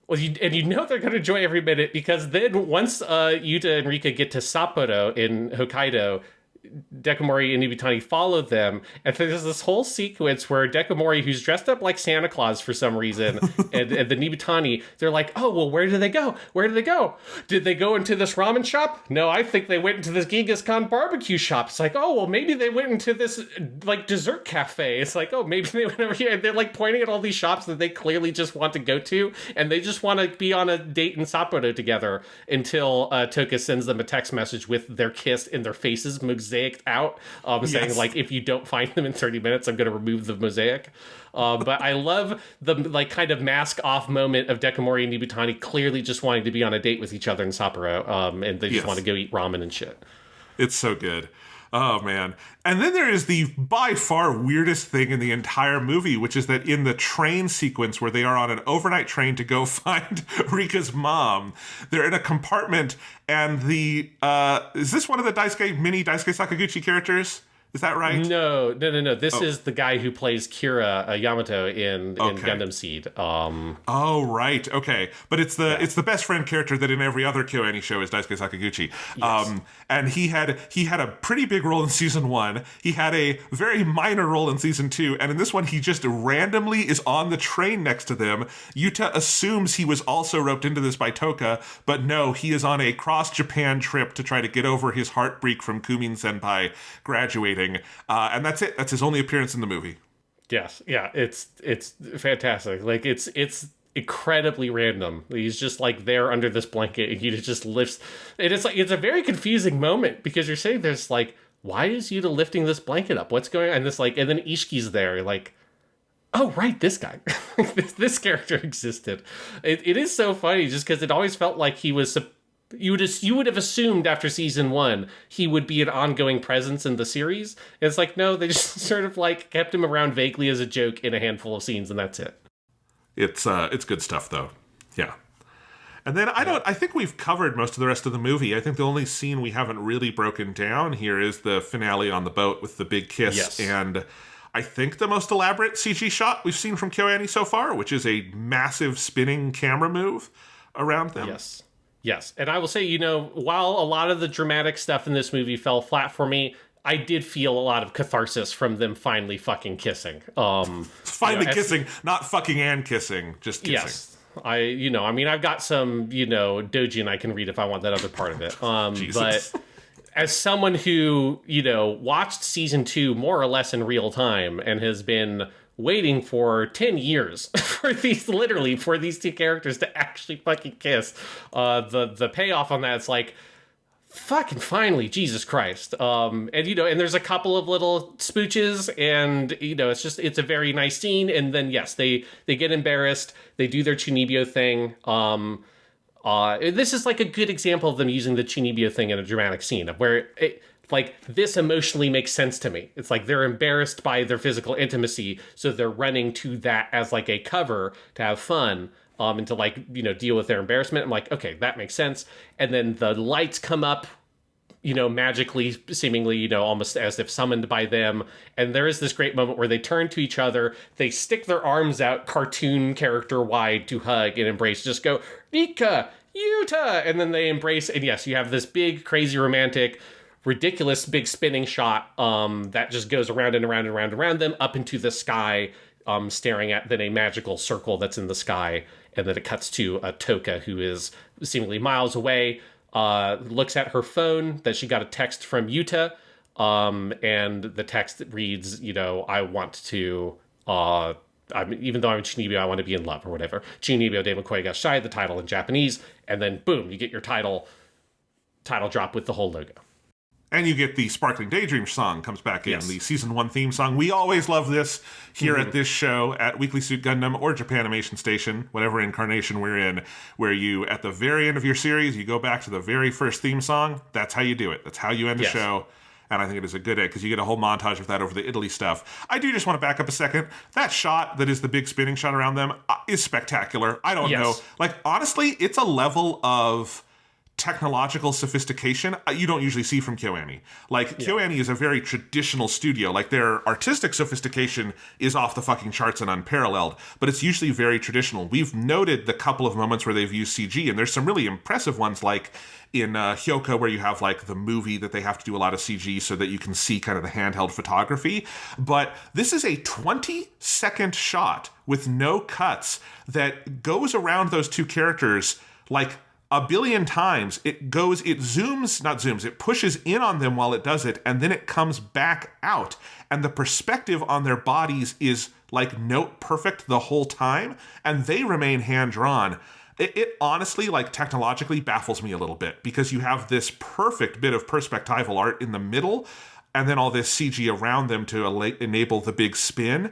Well, you know they're going to enjoy every minute, because then once Yuta and Rika get to Sapporo in Hokkaido, Dekomori and Nibutani follow them, and there's this whole sequence where Dekomori, who's dressed up like Santa Claus for some reason, and the Nibutani, they're like, oh, well, where did they go? Where did they go? Did they go into this ramen shop? No, I think they went into this Genghis Khan barbecue shop. It's like, oh, well, maybe they went into this, like, dessert cafe. It's like, oh, maybe they went over here. And they're, like, pointing at all these shops that they clearly just want to go to, and they just want to be on a date in Sapporo together until Toka sends them a text message with their kiss and their faces mosaiced out, saying, like, if you don't find them in 30 minutes, I'm going to remove the mosaic. But I love the, like, kind of mask off moment of Dekomori and Nibutani clearly just wanting to be on a date with each other in Sapporo, and they just want to go eat ramen and shit. It's so good. Oh, man. And then there is the by far weirdest thing in the entire movie, which is that in the train sequence where they are on an overnight train to go find Rika's mom, they're in a compartment, and the is this one of the mini Daisuke Sakaguchi characters? Is that right? No. This is the guy who plays Kira Yamato in Gundam Seed. Oh, right. Okay. But it's the best friend character that in every other KyoAni show is Daisuke Sakaguchi. Yes. And he had a pretty big role in season 1. He had a very minor role in season 2. And in this one, he just randomly is on the train next to them. Yuta assumes he was also roped into this by Toka, but no, he is on a cross-Japan trip to try to get over his heartbreak from Kumin Senpai graduating. And that's it. That's his only appearance in the movie. Yes, yeah, it's fantastic. Like, it's incredibly random. He's just, like, there under this blanket, and Yuta just lifts. And it's like, it's a very confusing moment, because you're saying there's, like, why is Yuta lifting this blanket up? What's going on? And this, like, and then Ishiki's there, like, oh, right, this guy. this character existed. It is so funny, just because it always felt like he was. You would have assumed after season 1 he would be an ongoing presence in the series. And it's like, no, they just sort of, like, kept him around vaguely as a joke in a handful of scenes, and that's it. It's good stuff, though. Yeah. And then I think we've covered most of the rest of the movie. I think the only scene we haven't really broken down here is the finale on the boat with the big kiss. Yes. And I think the most elaborate CG shot we've seen from KyoAni so far, which is a massive spinning camera move around them. Yes, and I will say, while a lot of the dramatic stuff in this movie fell flat for me, I did feel a lot of catharsis from them finally fucking kissing. Kissing, not fucking and kissing, just kissing. Yes. I've got some, doujin I can read if I want that other part of it. But as someone who, watched season 2 more or less in real time and has been waiting for 10 years for these two characters to actually fucking kiss, the payoff on that's like, fucking finally, Jesus Christ. And there's a couple of little smooches, and it's a very nice scene. And then yes, they get embarrassed, they do their Chuunibyo thing. This is like a good example of them using the Chuunibyo thing in a dramatic scene, where this emotionally makes sense to me. It's like they're embarrassed by their physical intimacy, so they're running to that as like a cover to have fun, and to deal with their embarrassment. I'm like, okay, that makes sense. And then the lights come up, magically, seemingly, almost as if summoned by them. And there is this great moment where they turn to each other, they stick their arms out cartoon character wide to hug and embrace, just go, Rika, Yuta! And then they embrace, and yes, you have this big, crazy, romantic, ridiculous big spinning shot that just goes around and around and around and around them up into the sky, staring at then a magical circle that's in the sky, and then it cuts to Toka, who is seemingly miles away, looks at her phone that she got a text from Yuta, and the text reads, I want to, even though I'm Chuunibyo, I want to be in love, or whatever. Chuunibyo de Makoi ga Shai, the title in Japanese, and then boom, you get your title drop with the whole logo. And you get the Sparkling Daydream song comes back in, yes. The season 1 theme song. We always love this here at this show, at Weekly Suit Gundam or Japanimation Station, whatever incarnation we're in, where you, at the very end of your series, you go back to the very first theme song. That's how you do it. That's how you end a show. And I think it is a good edit, because you get a whole montage of that over the Italy stuff. I do just want to back up a second. That shot that is the big spinning shot around them is spectacular. I don't know. Like, honestly, it's a level of technological sophistication you don't usually see from KyoAni. Like, KyoAni is a very traditional studio. Like, their artistic sophistication is off the fucking charts and unparalleled, but it's usually very traditional. We've noted the couple of moments where they've used CG, and there's some really impressive ones, like in Hyoka, where you have, like, the movie that they have to do a lot of CG so that you can see kind of the handheld photography. But this is a 20-second shot with no cuts that goes around those two characters, like, a billion times. It pushes in on them while it does it, and then it comes back out. And the perspective on their bodies is like note perfect the whole time, and they remain hand-drawn. It honestly, like, technologically baffles me a little bit, because you have this perfect bit of perspectival art in the middle, and then all this CG around them to enable the big spin.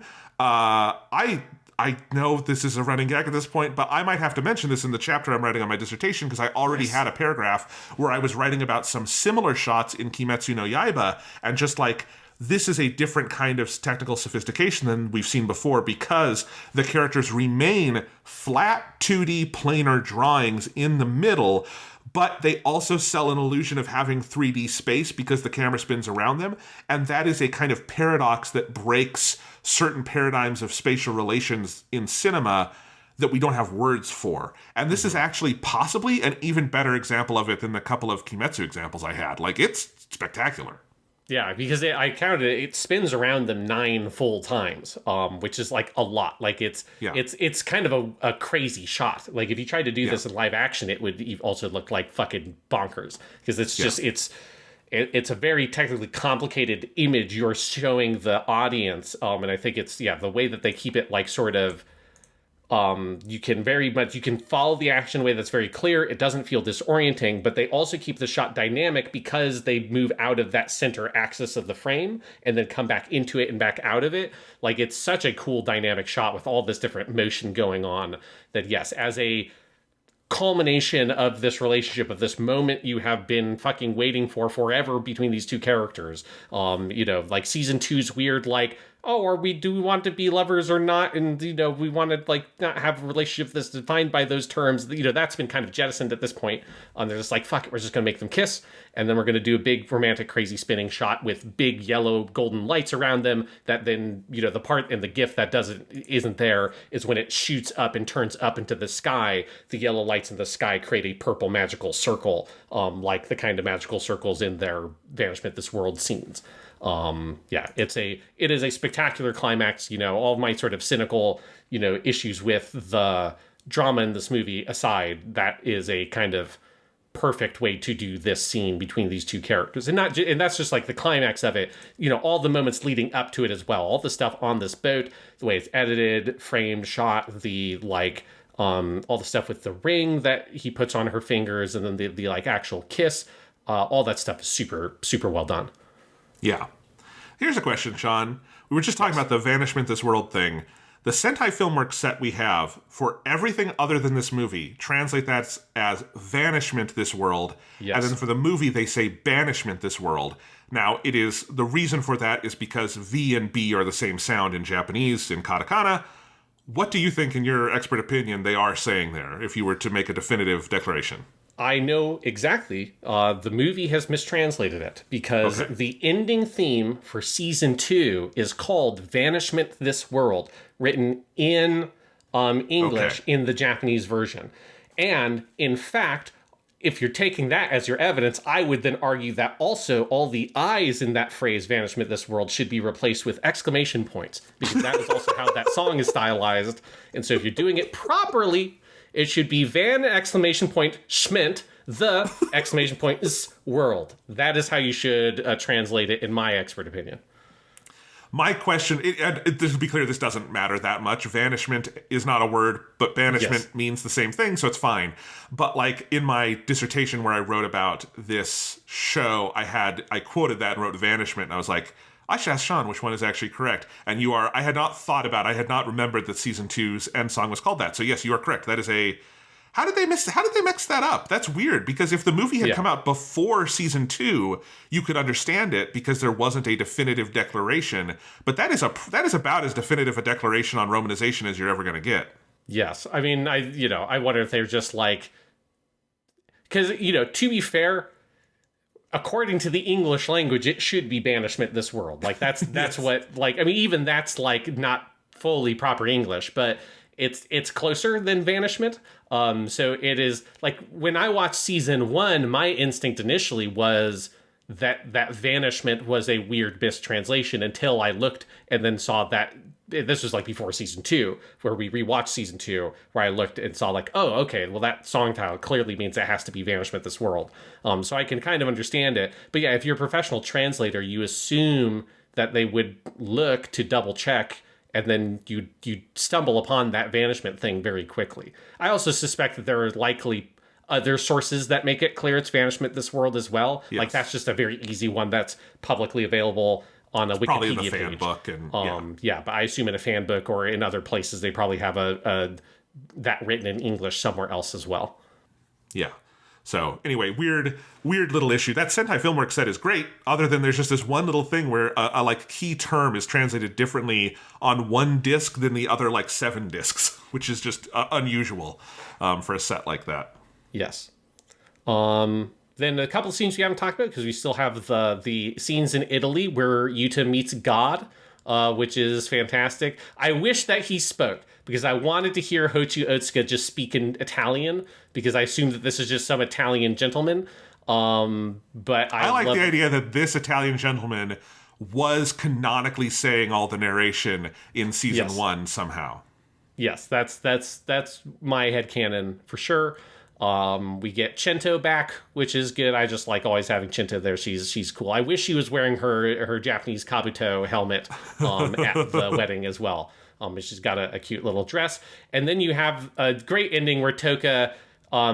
I know this is a running gag at this point, but I might have to mention this in the chapter I'm writing on my dissertation, because I already had a paragraph where I was writing about some similar shots in Kimetsu no Yaiba, and just like, this is a different kind of technical sophistication than we've seen before, because the characters remain flat 2D planar drawings in the middle, but they also sell an illusion of having 3D space because the camera spins around them, and that is a kind of paradox that breaks certain paradigms of spatial relations in cinema that we don't have words for. And this is actually possibly an even better example of it than the couple of Kimetsu examples I had. Like, it's spectacular. Yeah, because I counted it spins around them 9 full times, which is like a lot. Like, it's kind of a crazy shot. Like, if you tried to do this in live action, it would also look like fucking bonkers, because it's just it's a very technically complicated image you're showing the audience, and I think it's the way that they keep it, like, sort of you can follow the action in a way that's very clear. It doesn't feel disorienting, but they also keep the shot dynamic because they move out of that center axis of the frame and then come back into it and back out of it. Like, it's such a cool dynamic shot with all this different motion going on that, yes, as a culmination of this relationship, of this moment you have been fucking waiting for forever between these two characters, like, season 2's weird, like, do we want to be lovers or not? And, we want to, like, not have a relationship that's defined by those terms. That's been kind of jettisoned at this point. They're just like, fuck it, we're just going to make them kiss. And then we're going to do a big romantic, crazy spinning shot with big yellow golden lights around them. That then, the part in the GIF that isn't there is when it shoots up and turns up into the sky. The yellow lights in the sky create a purple magical circle, like the kind of magical circles in their Vanishment This World scenes. It is a spectacular climax. All of my sort of cynical, issues with the drama in this movie aside, that is a kind of perfect way to do this scene between these two characters, and that's just like the climax of it. All the moments leading up to it as well, all the stuff on this boat, the way it's edited, framed, shot, the like, all the stuff with the ring that he puts on her fingers, and then the like actual kiss, all that stuff is super, super well done. Yeah. Here's a question, Sean. We were just talking about the Vanishment This World thing. The Sentai Filmworks set we have for everything other than this movie, translate that as Vanishment This World. Yes. And then for the movie, they say Banishment This World. Now, the reason for that is because V and B are the same sound in Japanese, in katakana. What do you think, in your expert opinion, they are saying there, if you were to make a definitive declaration? I know exactly. The movie has mistranslated it, because the ending theme for season 2 is called Vanishment This World, written in English in the Japanese version. And in fact, if you're taking that as your evidence, I would then argue that also all the I's in that phrase, Vanishment This World, should be replaced with exclamation points, because that is also how that song is stylized. And so if you're doing it properly, it should be Van exclamation point Schment, the exclamation point is world. That is how you should translate it, in my expert opinion. My question, to be clear, this doesn't matter that much. Vanishment is not a word, but banishment means the same thing, so it's fine. But like in my dissertation where I wrote about this show, I quoted that and wrote vanishment, and I was like, I should ask Sean which one is actually correct. And I had not remembered that season 2's end song was called that. So yes, you are correct. That is how did they mix that up? That's weird, because if the movie had come out before season 2, you could understand it because there wasn't a definitive declaration. But that is about as definitive a declaration on romanization as you're ever going to get. Yes. I mean, I wonder if they're just like, because, to be fair, according to the English language, it should be banishment this world. Like, that's Yes. what, like, I mean, even that's, like, not fully proper English, but it's closer than vanishment. So it is, like, when I watched season 1, my instinct initially was that vanishment was a weird mistranslation until I looked and then saw that this was like before season 2, where we rewatched season 2, where I looked and saw like, oh, okay, well, that song title clearly means it has to be Vanishment This World. So I can kind of understand it. But yeah, if you're a professional translator, you assume that they would look to double check, and then you stumble upon that vanishment thing very quickly. I also suspect that there are likely other sources that make it clear it's Vanishment This World as well. Yes. Like, that's just a very easy one that's publicly available on a Wikipedia Probably in the page. fan book. And, Yeah, but I assume in a fan book or in other places they probably have a that written in English somewhere else as well. Yeah. So anyway, weird little issue. That Sentai Filmworks set is great, other than there's just this one little thing where a like key term is translated differently on one disc than the other like 7 discs, which is just unusual for a set like that. Yes. Then a couple of scenes we haven't talked about, because we still have the scenes in Italy where Yuta meets God, which is fantastic. I wish that he spoke, because I wanted to hear Hochu Otsuka just speak in Italian, because I assume that this is just some Italian gentleman. But I like the idea that this Italian gentleman was canonically saying all the narration in season 1 somehow. Yes, that's my headcanon for sure. We get Chento back, which is good. I just like always having Chento there. She's cool. I wish she was wearing her Japanese kabuto helmet at the wedding as well. She's got a cute little dress. And then you have a great ending where Toka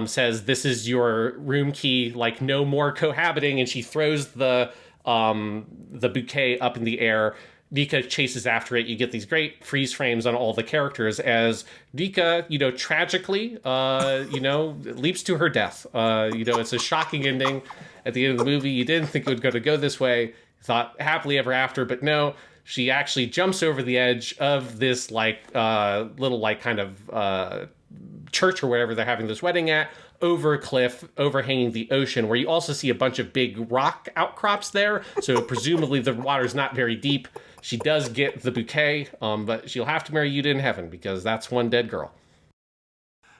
says, "This is your room key, like no more cohabiting," and she throws the bouquet up in the air. Rika chases after it. You get these great freeze frames on all the characters as Rika, tragically, leaps to her death. It's a shocking ending at the end of the movie. You didn't think it was going to go this way. Thought happily ever after, but no, she actually jumps over the edge of this little kind of church or whatever they're having this wedding at, over a cliff overhanging the ocean, where you also see a bunch of big rock outcrops there. So presumably the water's not very deep. She does get the bouquet, but she'll have to marry Yuta in heaven, because that's one dead girl.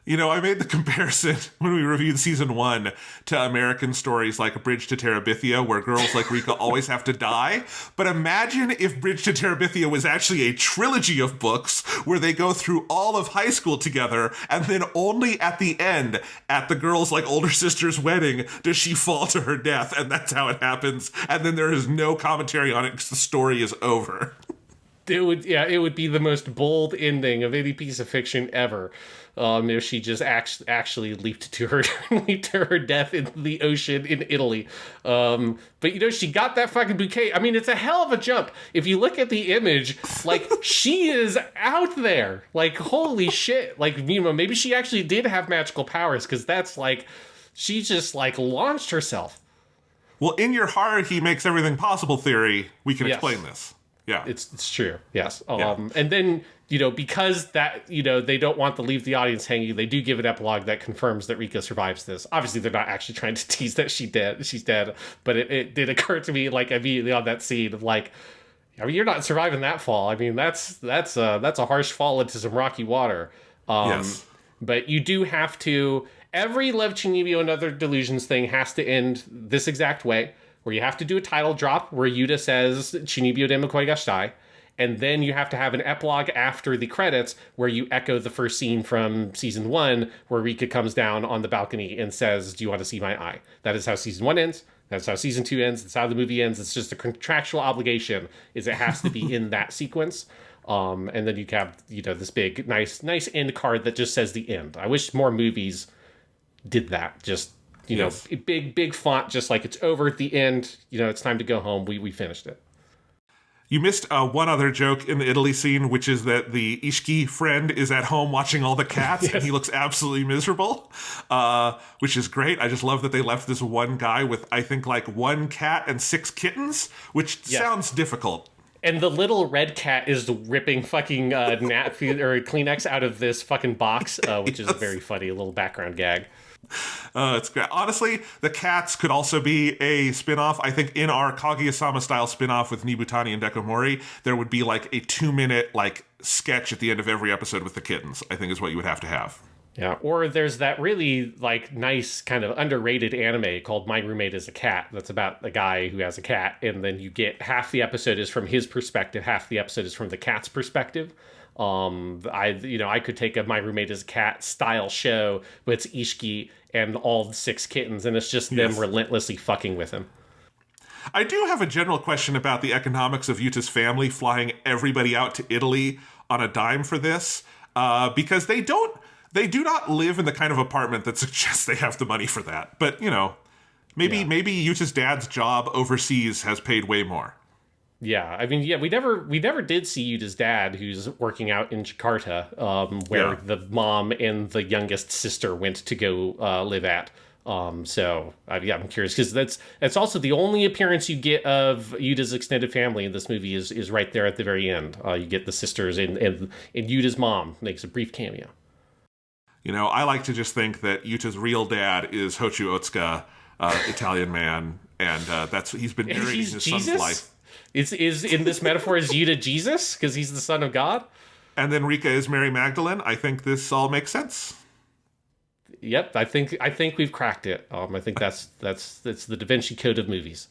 I made the comparison when we reviewed season 1 to American stories like Bridge to Terabithia, where girls like Rika always have to die. But imagine if Bridge to Terabithia was actually a trilogy of books where they go through all of high school together, and then only at the end, at the girl's older sister's wedding, does she fall to her death, and that's how it happens. And then there is no commentary on it because the story is over. It would be the most bold ending of any piece of fiction ever. If she just actually leaped to her death in the ocean in Italy. But she got that fucking bouquet. I mean, it's a hell of a jump. If you look at the image, she is out there. Holy shit. Maybe she actually did have magical powers, because that's she just launched herself. Well, in your heart, he makes everything possible theory, we can Yes. explain this. Yeah. It's true. Yes. Yeah. And then, because that, they don't want to leave the audience hanging, they do give an epilogue that confirms that Rika survives this. Obviously, they're not actually trying to tease that she's dead, but it did occur to me, immediately on that scene of you're not surviving that fall. I mean, that's a harsh fall into some rocky water. Yes. But you do have to, every Love Chuunibyo and Other Delusions thing has to end this exact way, where you have to do a title drop where Yuta says Chuunibyo de Makoi ga shitai, and then you have to have an epilogue after the credits where you echo the first scene from season 1, where Rika comes down on the balcony and says, "Do you want to see my eye?" That is how season 1 ends. That's how season 2 ends. That's how the movie ends. It's just a contractual obligation, is it has to be in that sequence. And then you have, this big, nice end card that just says the end. I wish more movies did that. Just, Yes. big font, just it's over at the end. It's time to go home. We finished it. You missed one other joke in the Italy scene, which is that the Ishiki friend is at home watching all the cats, and he looks absolutely miserable, which is great. I just love that they left this one guy with, I think, 1 cat and 6 kittens, which sounds difficult. And the little red cat is ripping fucking napkin or Kleenex out of this fucking box, which is a very funny little background gag. It's great. Honestly, the cats could also be a spin-off. I think in our Kaguya-sama style spin-off with Nibutani and Dekomori, there would be like a 2-minute like sketch at the end of every episode with the kittens, I think is what you would have to have. Yeah, or there's that really like nice kind of underrated anime called My Roommate is a Cat that's about a guy who has a cat, and then you get half the episode is from his perspective, half the episode is from the cat's perspective. I could take a My Roommate is a Cat style show, but it's Ishiki and all 6 kittens, and it's just them relentlessly fucking with him. I do have a general question about the economics of Yuta's family flying everybody out to Italy on a dime for this, because they do not live in the kind of apartment that suggests they have the money for that. But, maybe Yuta's dad's job overseas has paid way more. Yeah, I mean, we never did see Yuta's dad, who's working out in Jakarta, where the mom and the youngest sister went to go live at. I'm curious, because that's also the only appearance you get of Yuta's extended family in this movie is right there at the very end. You get the sisters and Yuta's mom makes a brief cameo. I like to just think that Yuta's real dad is Hochu Otsuka, Italian man, and he's been narrating his Jesus? son's life. Is in this metaphor, is Yuta Jesus because he's the son of God? And then Rikka is Mary Magdalene. I think this all makes sense. Yep, I think we've cracked it. I think that's the Da Vinci Code of movies.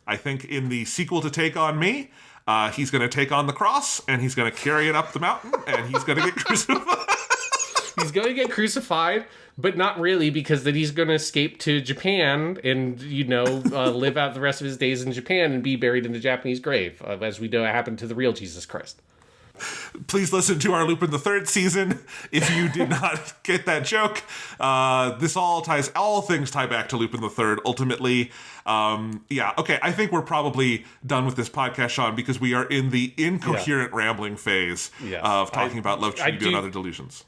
I think in the sequel to Take On Me, he's going to take on the cross and he's going to carry it up the mountain and he's going to get crucified. He's going to get crucified, but not really, because then he's going to escape to Japan and, live out the rest of his days in Japan and be buried in a Japanese grave, as we know happened to the real Jesus Christ. Please listen to our Lupin the Third season if you did not get that joke. All things tie back to Lupin the Third ultimately. Okay, I think we're probably done with this podcast, Sean, because we are in the incoherent rambling phase of talking about Love, Chuunibyo, and Other Delusions.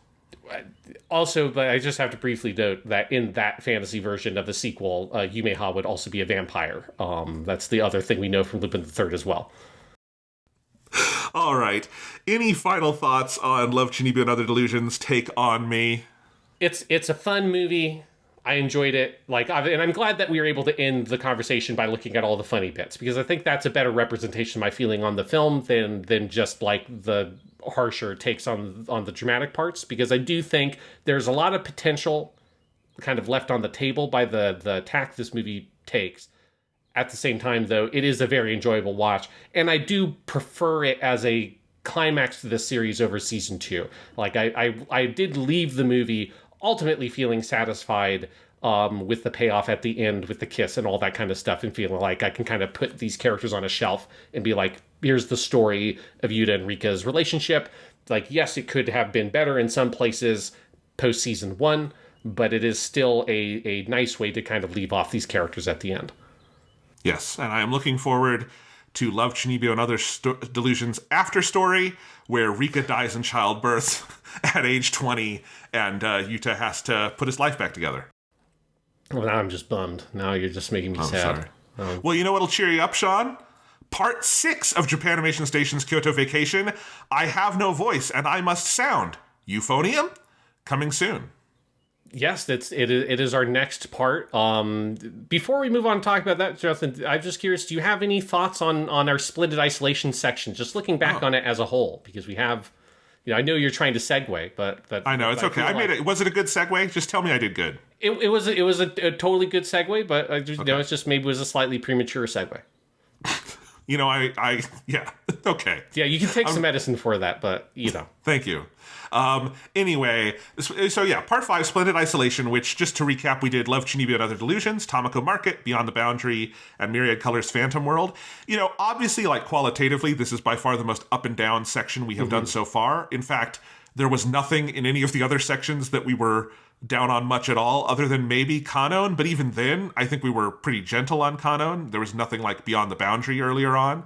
Also, but I just have to briefly note that in that fantasy version of the sequel, Yumeha would also be a vampire. That's the other thing we know from Lupin the Third as well. All right. Any final thoughts on Love, Chuunibyo, and Other Delusions? Take On Me. It's a fun movie. I enjoyed it. And I'm glad that we were able to end the conversation by looking at all the funny bits, because I think that's a better representation of my feeling on the film than just the harsher takes on the dramatic parts, because I do think there's a lot of potential kind of left on the table by the tack this movie takes. At the same time, though, it is a very enjoyable watch, and I do prefer it as a climax to the series over season 2. I did leave the movie ultimately feeling satisfied with the payoff at the end with the kiss and all that kind of stuff, and feeling like I can kind of put these characters on a shelf and be like, here's the story of Yuta and Rikka's relationship. Yes, it could have been better in some places post season 1, but it is still a nice way to kind of leave off these characters at the end. Yes, and I am looking forward to Love, Chuunibyo, and Other Delusions after story, where Rikka dies in childbirth at age 20, and Yuta has to put his life back together. Well, now I'm just bummed. Now you're just making me sad. Sorry. Well, you know what'll cheer you up, Sean? Part 6 of Japanimation Station's Kyoto Vacation, I Have No Voice and I Must Sound. Euphonium? Coming soon. Yes, it is our next part. Before we move on to talk about that, Jonathan, I'm just curious, do you have any thoughts on our Splendid Isolation section, just looking back on it as a whole? Because we have, I know you're trying to segue, but I know, it's okay. I made it. Was it a good segue? Just tell me I did good. It was a totally good segue, but it's just maybe it was a slightly premature segue. Yeah, okay. Yeah, you can take some medicine for that, but Thank you. Anyway, so yeah, part 5, Splendid Isolation, which, just to recap, we did Love, Chuunibyo, and Other Delusions, Tamako Market, Beyond the Boundary, and Myriad Colors Phantom World. Obviously, qualitatively, this is by far the most up and down section we have done so far. In fact, there was nothing in any of the other sections that we were down on much at all, other than maybe Kanon, but even then, I think we were pretty gentle on Kanon. There was nothing like Beyond the Boundary earlier on.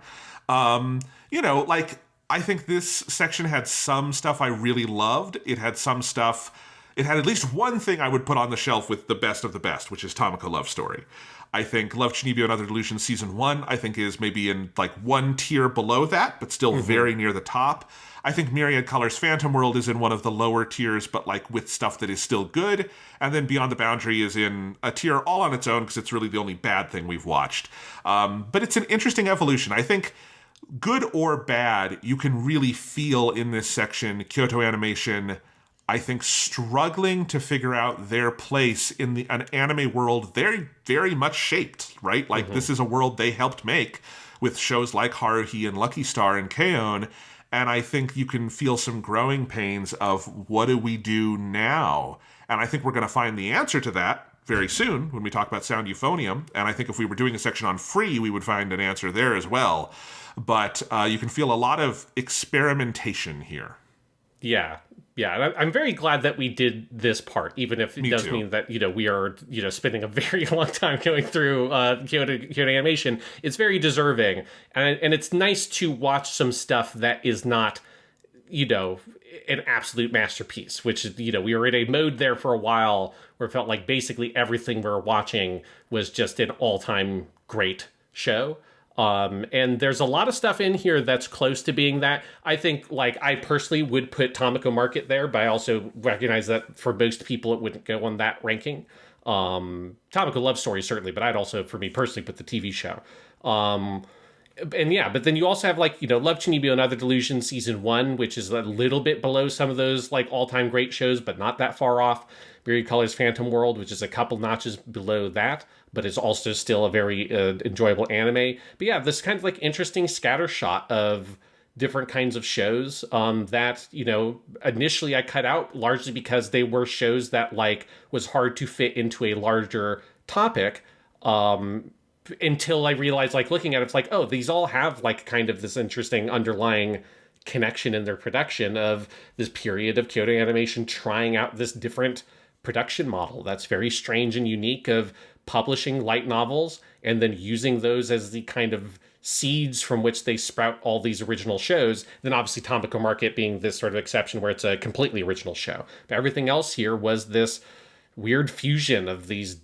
I think this section had some stuff I really loved. It had some stuff... It had at least one thing I would put on the shelf with the best of the best, which is Tamako Love Story. I think Love, Chuunibyo, and Other Delusions season 1, I think is maybe in like one tier below that, but still very near the top. I think Myriad Colors Phantom World is in one of the lower tiers, but like with stuff that is still good. And then Beyond the Boundary is in a tier all on its own because it's really the only bad thing we've watched. But it's an interesting evolution. I think good or bad, you can really feel in this section Kyoto Animation, I think, struggling to figure out their place in an anime world very, very much shaped, right? Like this is a world they helped make with shows like Haruhi and Lucky Star and K-On! And I think you can feel some growing pains of what do we do now? And I think we're going to find the answer to that very soon when we talk about Sound Euphonium. And I think if we were doing a section on Free, we would find an answer there as well. But you can feel a lot of experimentation here. Yeah. Yeah, and I'm very glad that we did this part, even if it does mean that, we are, spending a very long time going through Kyoto Animation. It's very deserving, and it's nice to watch some stuff that is not, an absolute masterpiece, which is, we were in a mode there for a while where it felt like basically everything we were watching was just an all-time great show. And there's a lot of stuff in here that's close to being that. I think, I personally would put Tomoko Market there, but I also recognize that for most people it wouldn't go on that ranking. Tomoko Love Story, certainly, but I'd also, for me personally, put the TV show. But then you also have, Love, Chuunibyo, and Other Delusions Season 1, which is a little bit below some of those, all-time great shows, but not that far off. Myriad Colors Phantom World, which is a couple notches below that, but it's also still a very enjoyable anime. But yeah, this kind of interesting scattershot of different kinds of shows that, initially I cut out largely because they were shows that was hard to fit into a larger topic until I realized looking at it, it's oh, these all have kind of this interesting underlying connection in their production of this period of Kyoto Animation trying out this different production model that's very strange and unique of publishing light novels and then using those as the kind of seeds from which they sprout all these original shows. Then obviously Tomoko Market being this sort of exception where it's a completely original show. But everything else here was this weird fusion of these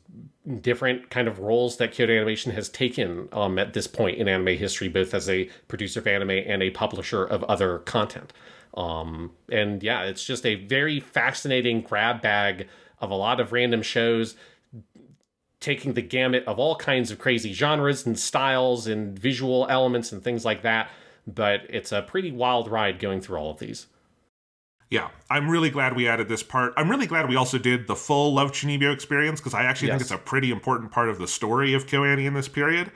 different kind of roles that Kyoto Animation has taken at this point in anime history, both as a producer of anime and a publisher of other content. And yeah, it's just a very fascinating grab bag of a lot of random shows, taking the gamut of all kinds of crazy genres and styles and visual elements and things like that. But it's a pretty wild ride going through all of these. Yeah, I'm really glad we added this part. I'm really glad we also did the full Love, Chuunibyo experience, because I actually think it's a pretty important part of the story of KyoAni in this period.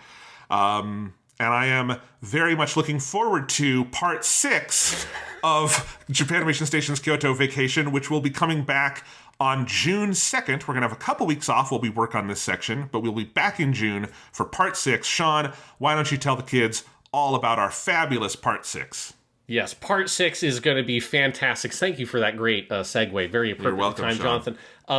And I am very much looking forward to part 6 of Japanimation Station's Kyoto Vacation, which will be coming back on June 2nd. We're going to have a couple weeks off while we work on this section, but we'll be back in June for part 6. Sean, why don't you tell the kids all about our fabulous part 6? Yes, part 6 is going to be fantastic. Thank you for that great segue. Very appropriate. You're welcome, time, Sean. Jonathan.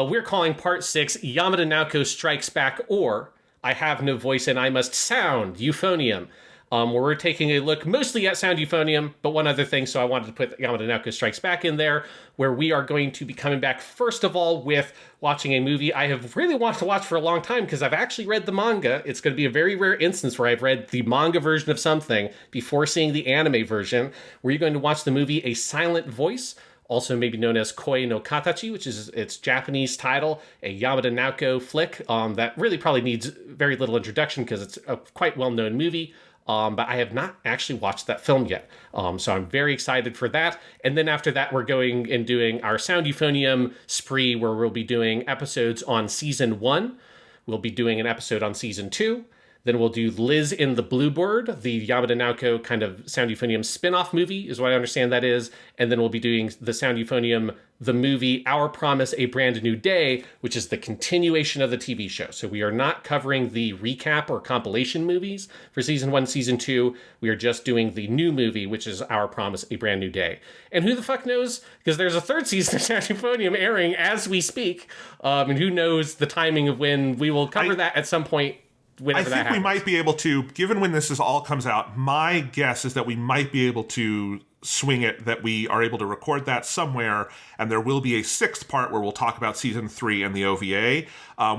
We're calling part 6 Yamada Naoko Strikes Back, or I Have No Voice and I Must Sound Euphonium. Where we're taking a look mostly at Sound Euphonium, but one other thing, so I wanted to put Yamada Naoko Strikes Back in there, where we are going to be coming back, first of all, with watching a movie I have really wanted to watch for a long time, because I've actually read the manga. It's going to be a very rare instance where I've read the manga version of something before seeing the anime version, where you're going to watch the movie A Silent Voice, also maybe known as Koi no Katachi, which is its Japanese title, a Yamada Naoko flick that really probably needs very little introduction because it's a quite well-known movie. But I have not actually watched that film yet. So I'm very excited for that. And then after that, we're going and doing our Sound Euphonium spree, where we'll be doing episodes on Season 1. We'll be doing an episode on Season 2. Then we'll do Liz in the Bluebird, the Yamada Naoko kind of Sound Euphonium spin-off movie, is what I understand that is. And then we'll be doing the Sound Euphonium, the movie Our Promise, A Brand New Day, which is the continuation of the TV show. So we are not covering the recap or compilation movies for Season 1, Season 2. We are just doing the new movie, which is Our Promise, A Brand New Day. And who the fuck knows? Because there's a third season of Sound Euphonium airing as we speak. And who knows the timing of when we will cover that at some point whenever that happens. We might be able to, given when this all comes out, my guess is that we might be able to swing it, that we are able to record that somewhere, and there will be a 6th part where we'll talk about season 3 and the OVA.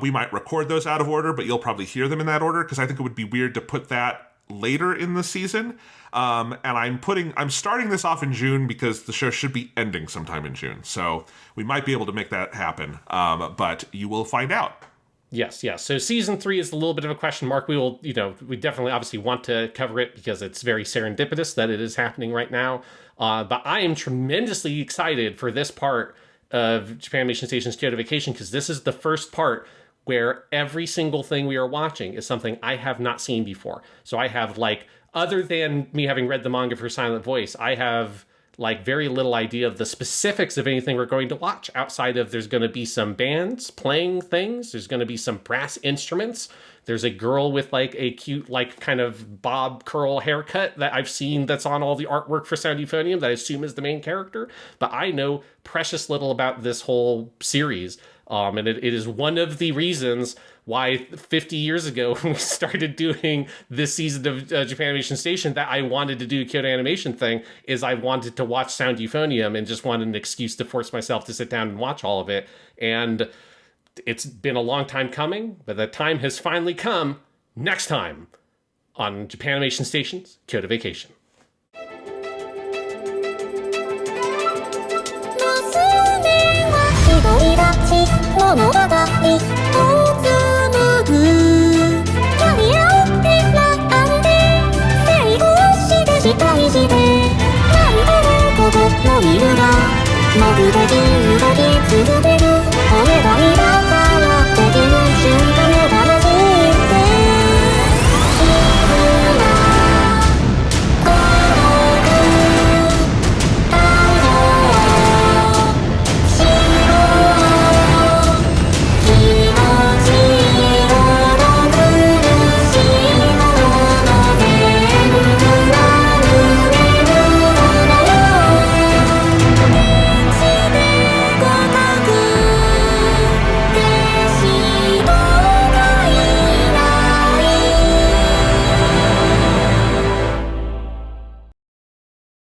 We might record those out of order, but you'll probably hear them in that order, because I think it would be weird to put that later in the season. And I'm starting this off in June because the show should be ending sometime in June. So we might be able to make that happen. But you will find out. Yes. So season 3 is a little bit of a question mark. We will, we definitely obviously want to cover it because it's very serendipitous that it is happening right now. But I am tremendously excited for this part of Japanimation Station's Kyoto Vacation, because this is the first part where every single thing we are watching is something I have not seen before. So I have, other than me having read the manga for Silent Voice, I have very little idea of the specifics of anything we're going to watch, outside of there's going to be some bands playing things. There's going to be some brass instruments. There's a girl with a cute, kind of bob curl haircut that I've seen that's on all the artwork for Sound Euphonium that I assume is the main character. But I know precious little about this whole series. And it is one of the reasons why 50 years ago when we started doing this season of Japanimation Station that I wanted to do a Kyoto Animation thing, is I wanted to watch Sound Euphonium and just wanted an excuse to force myself to sit down and watch all of it. And it's been a long time coming, but the time has finally come. Next time on Japanimation Station's Kyoto Vacation. 独り立ち物語を紡ぐキャリアを選んで成功してした意地でなんとなくここの見るが潜れ自由がき続け